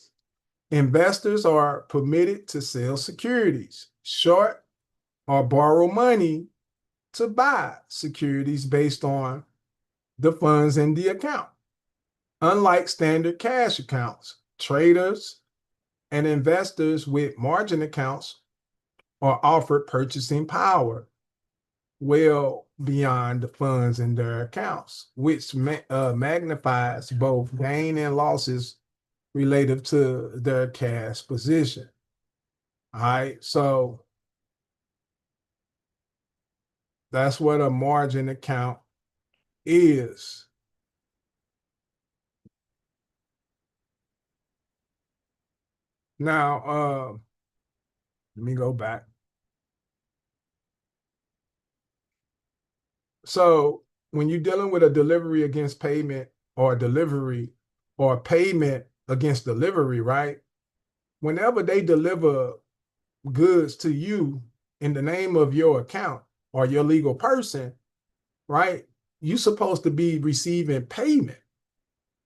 investors are permitted to sell securities short or borrow money to buy securities based on the funds in the account. Unlike standard cash accounts, traders and investors with margin accounts are offered purchasing power well beyond the funds in their accounts, which magnifies both gain and losses related to their cash position. All right, so that's what a margin account is. Now, let me go back. So when you're dealing with a delivery against payment or delivery or payment against delivery, right? Whenever they deliver goods to you in the name of your account or your legal person, right? You're supposed to be receiving payment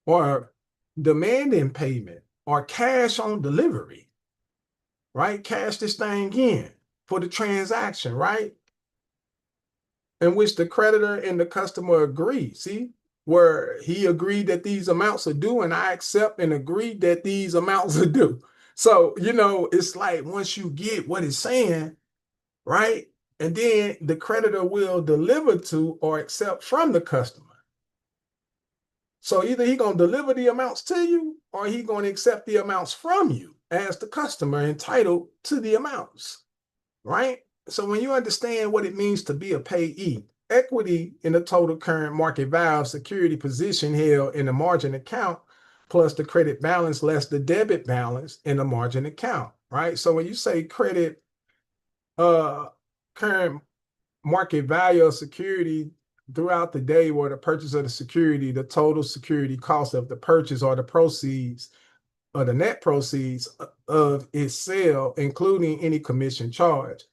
or demanding payment or cash on delivery, right? Cash this thing in for the transaction, right? In which the creditor and the customer agree. See, where he agreed that these amounts are due, and I accept and agree that these amounts are due. So, it's like once you get what it's saying, right? And then the creditor will deliver to or accept from the customer. So either he gonna deliver the amounts to you or he gonna accept the amounts from you as the customer entitled to the amounts, right? So when you understand what it means to be a payee, equity in the total current market value of security position held in the margin account plus the credit balance less the debit balance in the margin account, right? So when you say credit, current market value of security throughout the day or the purchase of the security, the total security cost of the purchase or the proceeds or the net proceeds of its sale, including any commission charge,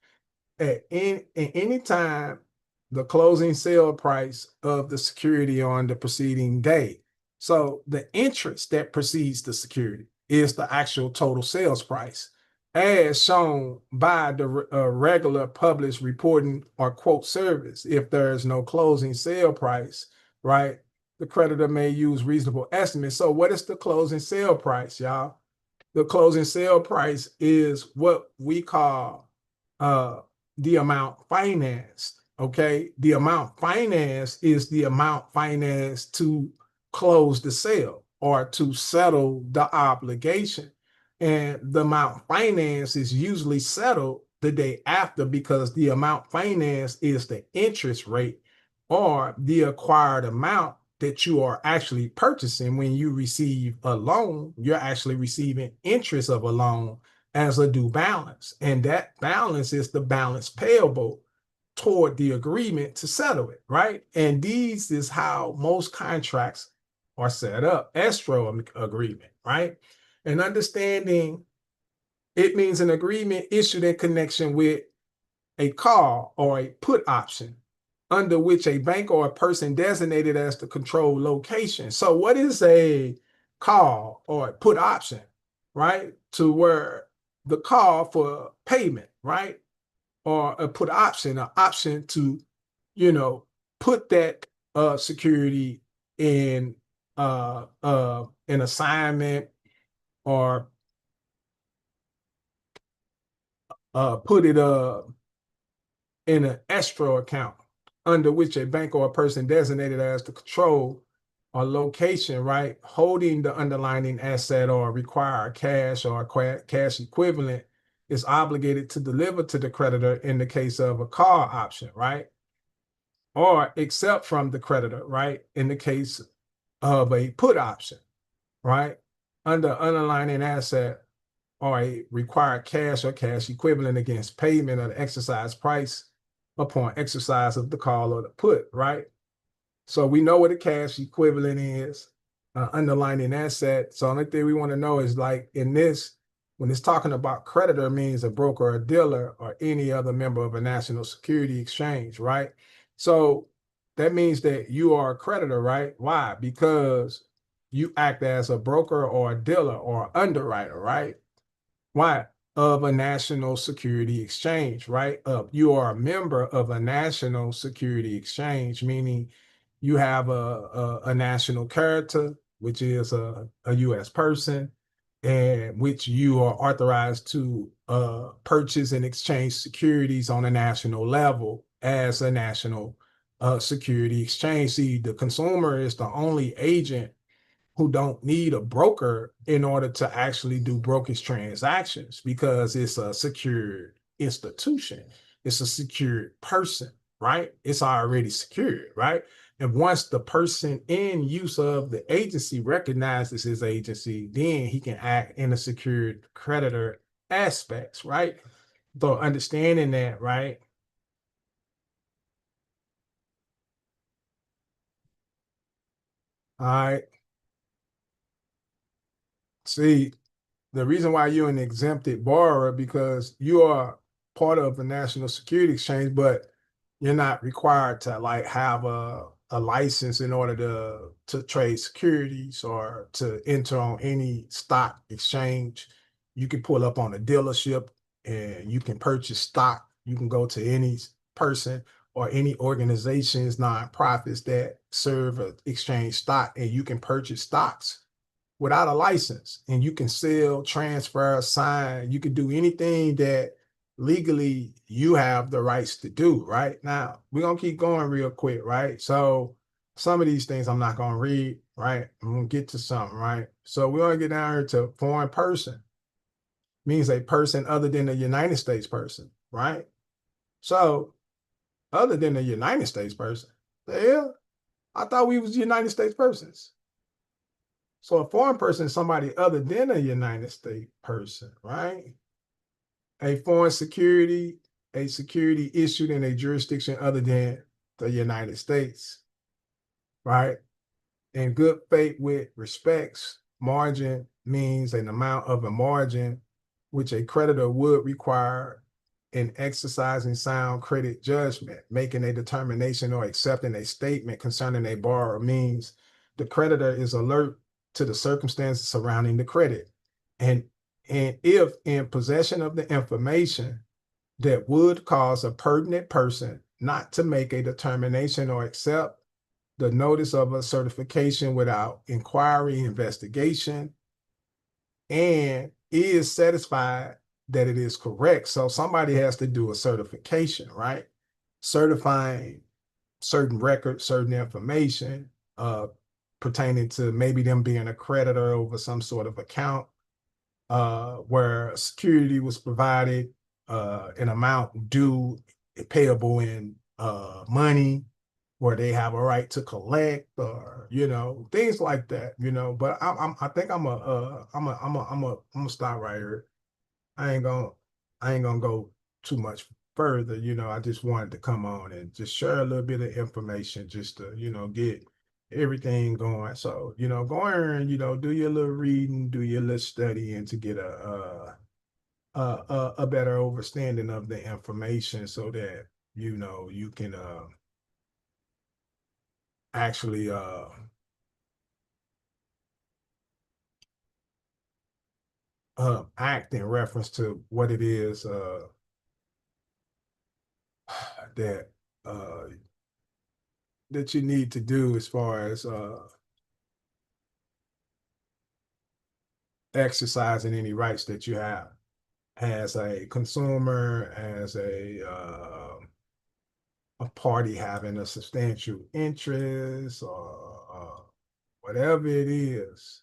at any time the closing sale price of the security on the preceding day. So the interest that precedes the security is the actual total sales price, as shown by the regular published reporting or quote service. If there is no closing sale price, right, the creditor may use reasonable estimates. So what is the closing sale price, y'all? The closing sale price is what we call the amount financed. Okay, the amount financed is the amount financed to close the sale or to settle the obligation. And the amount financed is usually settled the day after, because the amount financed is the interest rate or the acquired amount that you are actually purchasing. When you receive a loan, you're actually receiving interest of a loan as a due balance. And that balance is the balance payable toward the agreement to settle it, right? And these is how most contracts are set up, escrow agreement, right? And understanding it means an agreement issued in connection with a call or a put option under which a bank or a person designated as the control location. So what is a call or a put option, right? To where the call for payment, right? Or a put option, an option to, put that security in an assignment, or put it in an escrow account under which a bank or a person designated as the control or location, right, holding the underlying asset or require cash or cash equivalent, is obligated to deliver to the creditor in the case of a call option, right? Or accept from the creditor, right, in the case of a put option, right? Under underlying asset or a required cash or cash equivalent against payment of the exercise price upon exercise of the call or the put, right? So we know what a cash equivalent is, underlying asset. So the only thing we want to know is, like in this, when it's talking about creditor, means a broker or dealer or any other member of a national security exchange, right? So that means that you are a creditor, right? Why? Because you act as a broker or a dealer or underwriter, right? Why? Of a national security exchange, right? You are a member of a national security exchange, meaning you have a national character, which is a U.S. person, and which you are authorized to purchase and exchange securities on a national level as a national security exchange. See, the consumer is the only agent who don't need a broker in order to actually do brokerage transactions, because it's a secured institution. It's a secured person, right? It's already secured, right? And once the person in use of the agency recognizes his agency, then he can act in a secured creditor aspects, right? So understanding that, right? All right. See, the reason why you're an exempted borrower, because you are part of the national security exchange, but you're not required to like have a license in order to trade securities or to enter on any stock exchange. You can pull up on a dealership and you can purchase stock. You can go to any person or any organizations, nonprofits that serve exchange stock, and you can purchase stocks without a license, and you can sell, transfer, sign. You can do anything that legally you have the rights to do. Right now, we're gonna keep going real quick, right? So some of these things I'm not gonna read, right? I'm gonna get to something, right? So we're gonna get down here to foreign person. Means a person other than the United States person, right? So other than the United States person, the hell, I thought we was United States persons. So a foreign person is somebody other than a United States person, right? A foreign security, a security issued in a jurisdiction other than the United States, right? In good faith with respects, margin means an amount of a margin which a creditor would require in exercising sound credit judgment, making a determination or accepting a statement concerning a borrower means the creditor is alert to the circumstances surrounding the credit. And, and if in possession of the information that would cause a pertinent person not to make a determination or accept the notice of a certification without inquiry, investigation, and is satisfied that it is correct. So somebody has to do a certification, right? Certifying certain records, certain information pertaining to maybe them being a creditor over some sort of account where security was provided, an amount due, payable in money, where they have a right to collect, or things like that. But I think I'm gonna stop right here. I ain't gonna I ain't gonna go too much further. I just wanted to come on and just share a little bit of information just to get everything going. So go in, do your little reading, do your little studying to get a better understanding of the information, so that you can actually act in reference to what it is that uh, that you need to do as far as exercising any rights that you have as a consumer, as a party having a substantial interest, or whatever it is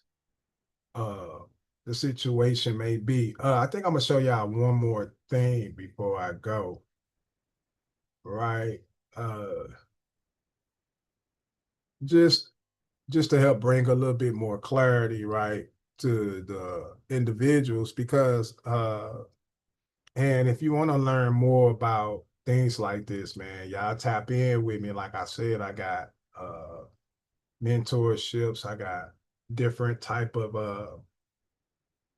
uh, the situation may be. I think I'm gonna show y'all one more thing before I go. Right. Uh, just just to help bring a little bit more clarity, right, to the individuals, because and if you want to learn more about things like this, man, y'all tap in with me. Like I said, I got mentorships, I got different type of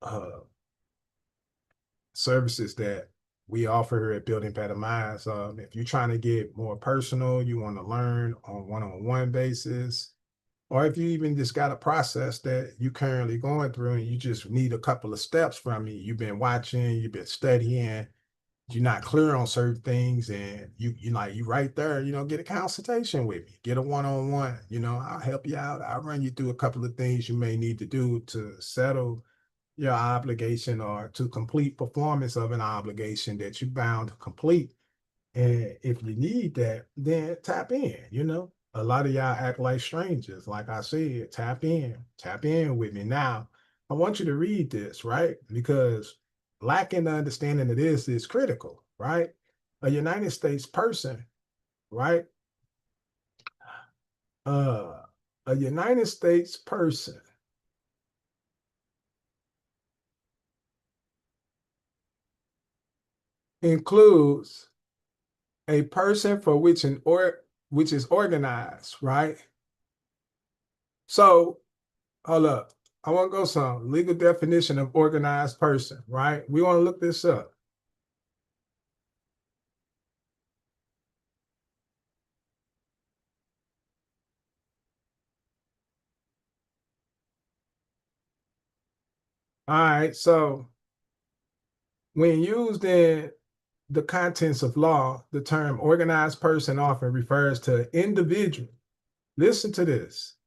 uh services that we offer here at Building Better Minds. If you're trying to get more personal, you want to learn on one-on-one basis, or if you even just got a process that you currently going through and you just need a couple of steps from me, you've been watching, you've been studying, you're not clear on certain things, and you right there, get a consultation with me, get a one-on-one. I'll help you out. I'll run you through a couple of things you may need to do to settle your obligation, or to complete performance of an obligation that you're bound to complete. And if you need that, then tap in. A lot of y'all act like strangers. Like I said, tap in with me. Now, I want you to read this, right? Because lacking the understanding of this is critical, right? A United States person, right? Uh, a United States person includes a person for which is organized, right? So hold up. I want to go some legal definition of organized person, right? We want to look this up. All right. So when used in the contents of law, the term organized person often refers to an individual. Listen to this.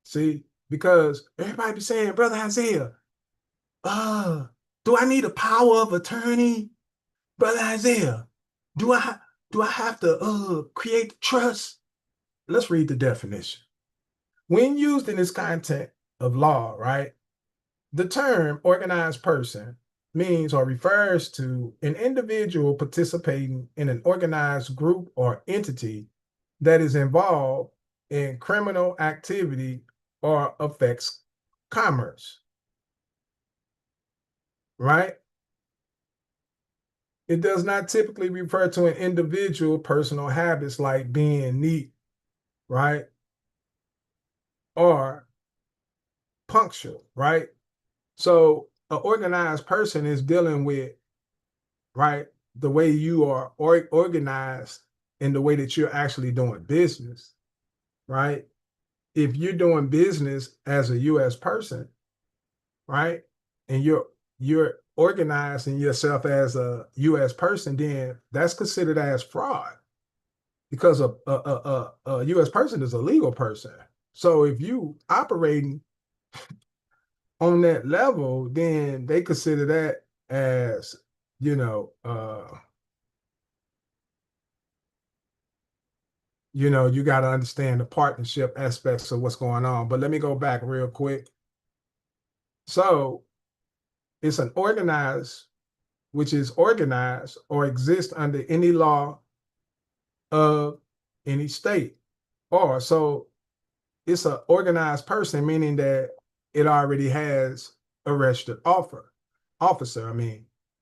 See, because everybody be saying, Brother Isaiah, uh, do I need a power of attorney? Brother Isaiah, do I do I have to create the trust? Let's read the definition. When used in this context of law, right, the term organized person means or refers to an individual participating in an organized group or entity that is involved in criminal activity or affects commerce, right? It does not typically refer to an individual personal habits like being neat, right? Or punctual, right? So an organized person is dealing with, right, the way you are organized in the way that you're actually doing business, right? If you're doing business as a U.S. person, right, and you're organizing yourself as a U.S. person, then that's considered as fraud because a U.S. person is a legal person. So if you operating on that level, then they consider that as, you know, you got to understand the partnership aspects of what's going on. But let me go back real quick. So it's an organized, which is organized or exists under any law of any state. Or so it's an organized person, meaning that it already has a registered officer,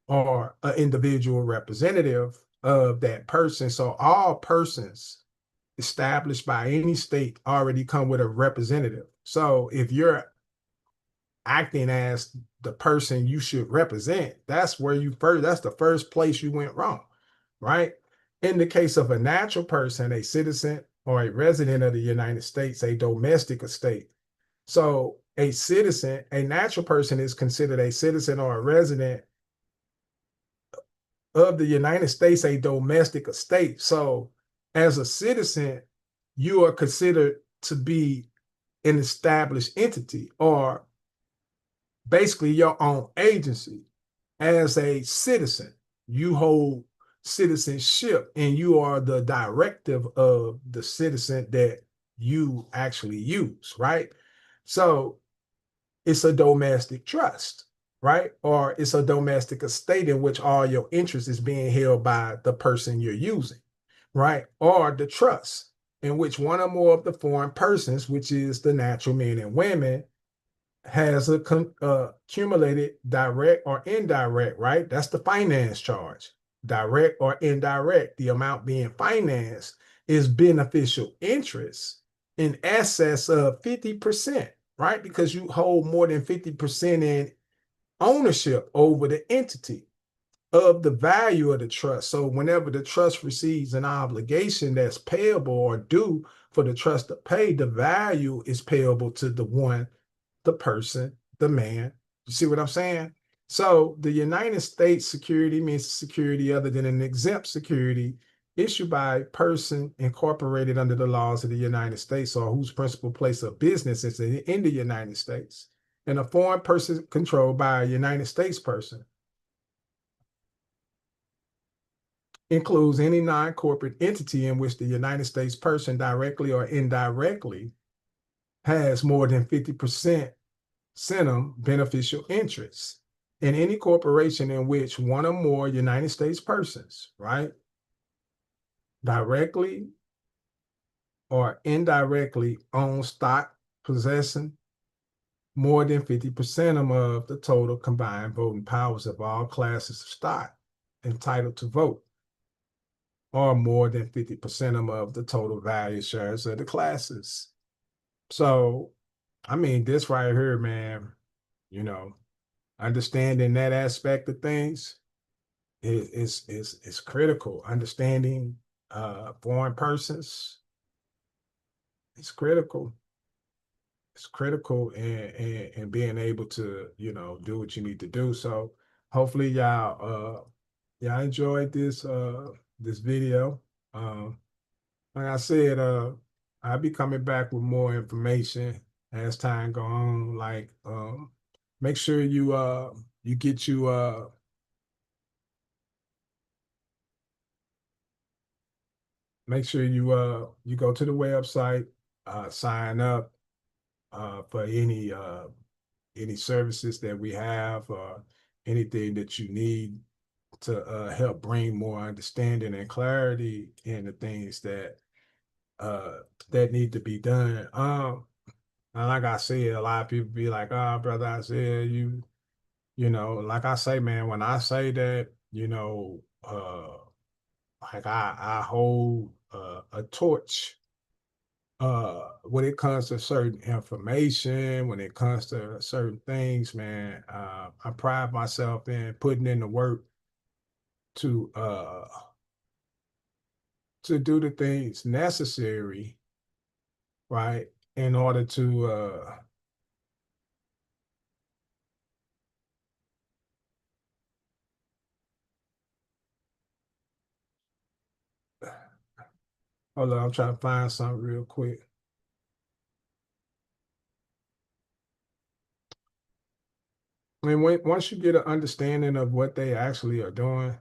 or an individual representative of that person. So all persons established by any state already come with a representative. So if you're acting as the person you should represent, that's the first place you went wrong, right? In the case of a natural person, a citizen or a resident of the United States, a domestic estate. So a natural person is considered a citizen or a resident of the United States, a domestic estate. So as a citizen, you are considered to be an established entity, or basically your own agency. As a citizen, you hold citizenship and you are the directive of the citizen that you actually use, right? So it's a domestic trust, right? Or it's a domestic estate in which all your interest is being held by the person you're using, right? Or the trust in which one or more of the foreign persons, which is the natural men and women, has accumulated direct or indirect, right? That's the finance charge. Direct or indirect, the amount being financed is beneficial interest in excess of 50%, right? Because you hold more than 50% in ownership over the entity of the value of the trust. So whenever the trust receives an obligation that's payable or due for the trust to pay, the value is payable to the person, the man. You see what I'm saying? So the United States security means security other than an exempt security issued by a person incorporated under the laws of the United States or whose principal place of business is in the United States, and a foreign person controlled by a United States person. Includes any non-corporate entity in which the United States person directly or indirectly has more than 50% beneficial interests in any corporation in which one or more United States persons, right, directly or indirectly own stock, possessing more than 50% of the total combined voting powers of all classes of stock entitled to vote, or more than 50% of the total value shares of the classes. So, this right here, man, you know, understanding that aspect of things is critical. Understanding foreign persons is critical. It's critical and being able to, do what you need to do. So hopefully y'all enjoyed this video. Like I said, I'll be coming back with more information as time go on. Like make sure you get make sure you go to the website, sign up for any services that we have, or anything that you need to help bring more understanding and clarity in the things uh, that need to be done. And like I said, a lot of people be like, "Oh, brother, I said like I say, man, when I say that, like I hold a torch when it comes to certain information, when it comes to certain things, man, I pride myself in putting in the work to uh to do the things necessary, right, in order to hold on, I'm trying to find something real quick. I mean, once you get an understanding of what they actually are doing,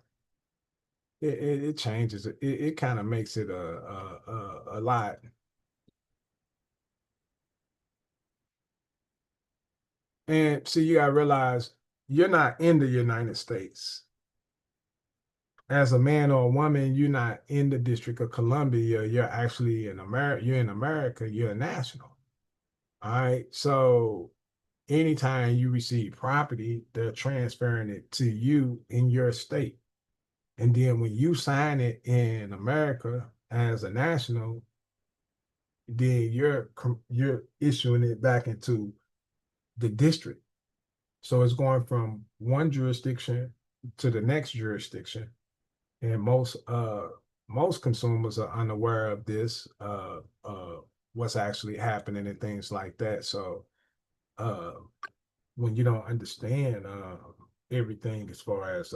it changes it. It kind of makes it a lot. And see, you gotta realize you're not in the United States. As a man or a woman, you're not in the District of Columbia. You're actually in America. You're in America. You're a national. All right. So anytime you receive property, they're transferring it to you in your state. And then when you sign it in America as a national, then you're issuing it back into the district. So it's going from one jurisdiction to the next jurisdiction. And most consumers are unaware of this, what's actually happening and things like that. So uh, when you don't understand everything as far as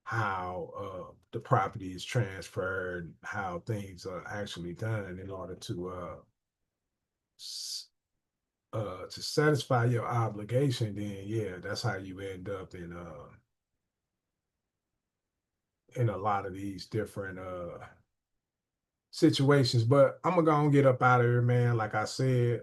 how the property is transferred, how things are actually done in order to satisfy your obligation, then yeah, that's how you end up in a lot of these different situations. But I'm gonna go and get up out of here, man. Like I said,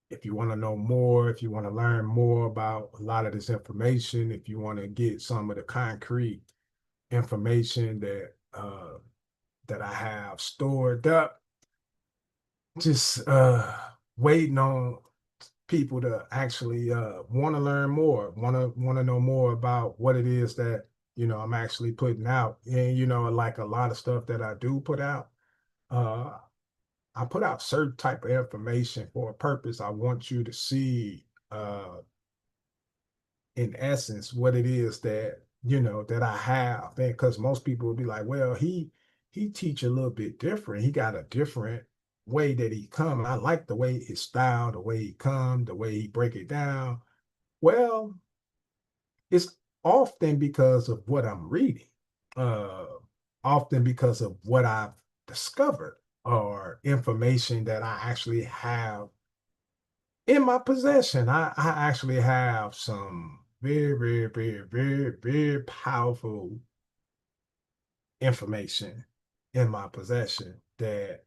if you want to know more, if you want to learn more about a lot of this information, if you want to get some of the concrete information that I have stored up, just waiting on people to actually want to learn more, want to know more about what it is that I'm actually putting out. And like a lot of stuff that I do put out, uh, I put out certain type of information for a purpose. I want you to see, in essence, what it is that I have. And because most people will be like, well, he teach a little bit different. He got a different way that he come. I like the way his style, the way he come, the way he break it down. Well, it's often because of what I'm reading, uh, often because of what I've discovered or information that I actually have in my possession. I actually have some very, very, very, very, very powerful information in my possession that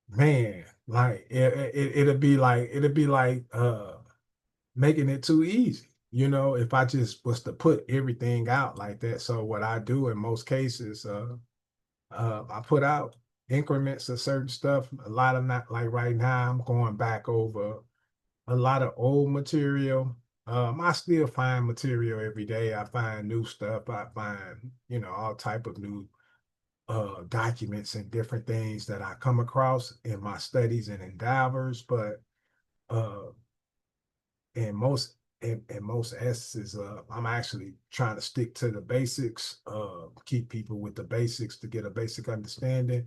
man, like it'll be like making it too easy, if I just was to put everything out like that. So what I do in most cases, I put out increments of certain stuff. A lot of not like right now, I'm going back over a lot of old material. I still find material every day. I find new stuff. I find, all type of new documents and different things that I come across in my studies and endeavors. But uh, in most essences, I'm actually trying to stick to the basics, keep people with the basics to get a basic understanding,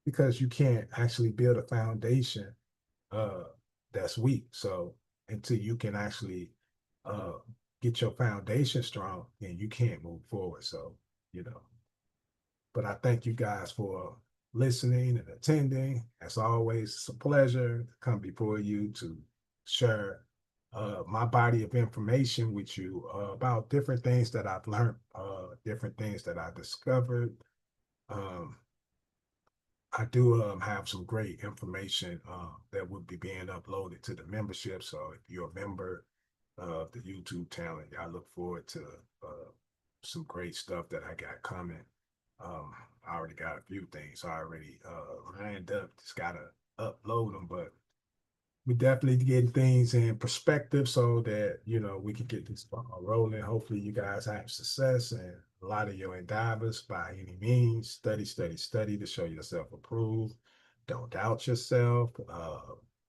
because you can't actually build a foundation uh, that's weak. So until you can actually uh, get your foundation strong, then you can't move forward. So, you know, but I thank you guys for listening and attending. As always, it's a pleasure to come before you to share my body of information with you about different things that I've learned, different things that I discovered. Um, I do have some great information that will be being uploaded to the membership. So if you're a member of the YouTube channel, I look forward to some great stuff that I got coming. I already got a few things already lined up. Just gotta upload them, but we definitely get things in perspective so that we can get this ball rolling. Hopefully, you guys have success and a lot of your endeavors by any means. Study, study, study to show yourself approved. Don't doubt yourself.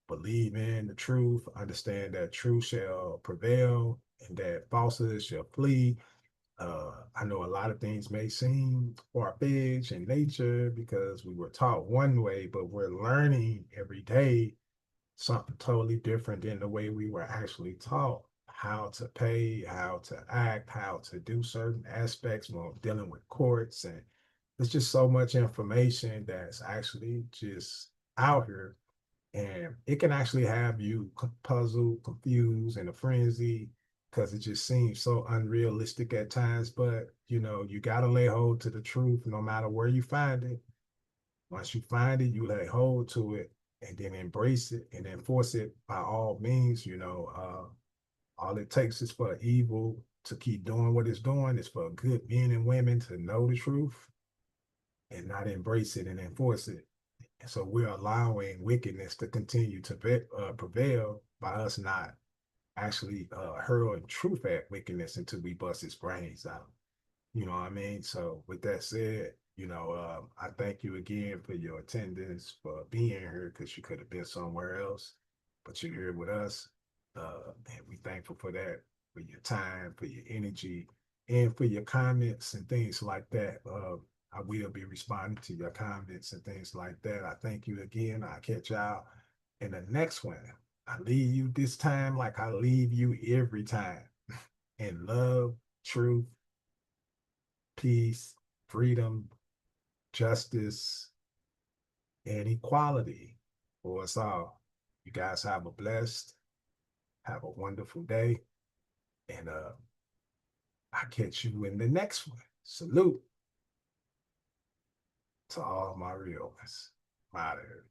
Believe in the truth. Understand that truth shall prevail and that falsehood shall flee. I know a lot of things may seem far-fetched in nature because we were taught one way, but we're learning every day something totally different than the way we were actually taught how to pay, how to act, how to do certain aspects when dealing with courts. And there's just so much information that's actually just out here. And it can actually have you puzzled, confused, in a frenzy because it just seems so unrealistic at times. But, you got to lay hold to the truth no matter where you find it. Once you find it, you lay hold to it and then embrace it and enforce it by all means. All it takes is for evil to keep doing what it's doing. It's for good men and women to know the truth and not embrace it and enforce it. And so we're allowing wickedness to continue to prevail by us not actually hurling truth at wickedness until we bust its brains out. You know what I mean? So with that said, I thank you again for your attendance, for being here because you could have been somewhere else, but you're here with us. And we thankful for that, for your time, for your energy, and for your comments and things like that. I will be responding to your comments and things like that. I thank you again. I'll catch y'all in the next one. I leave you this time like I leave you every time in love, truth, peace, freedom, justice, and equality for us all. You guys have a wonderful day, and I'll catch you in the next one. Salute to all my real ones. I'm out of here.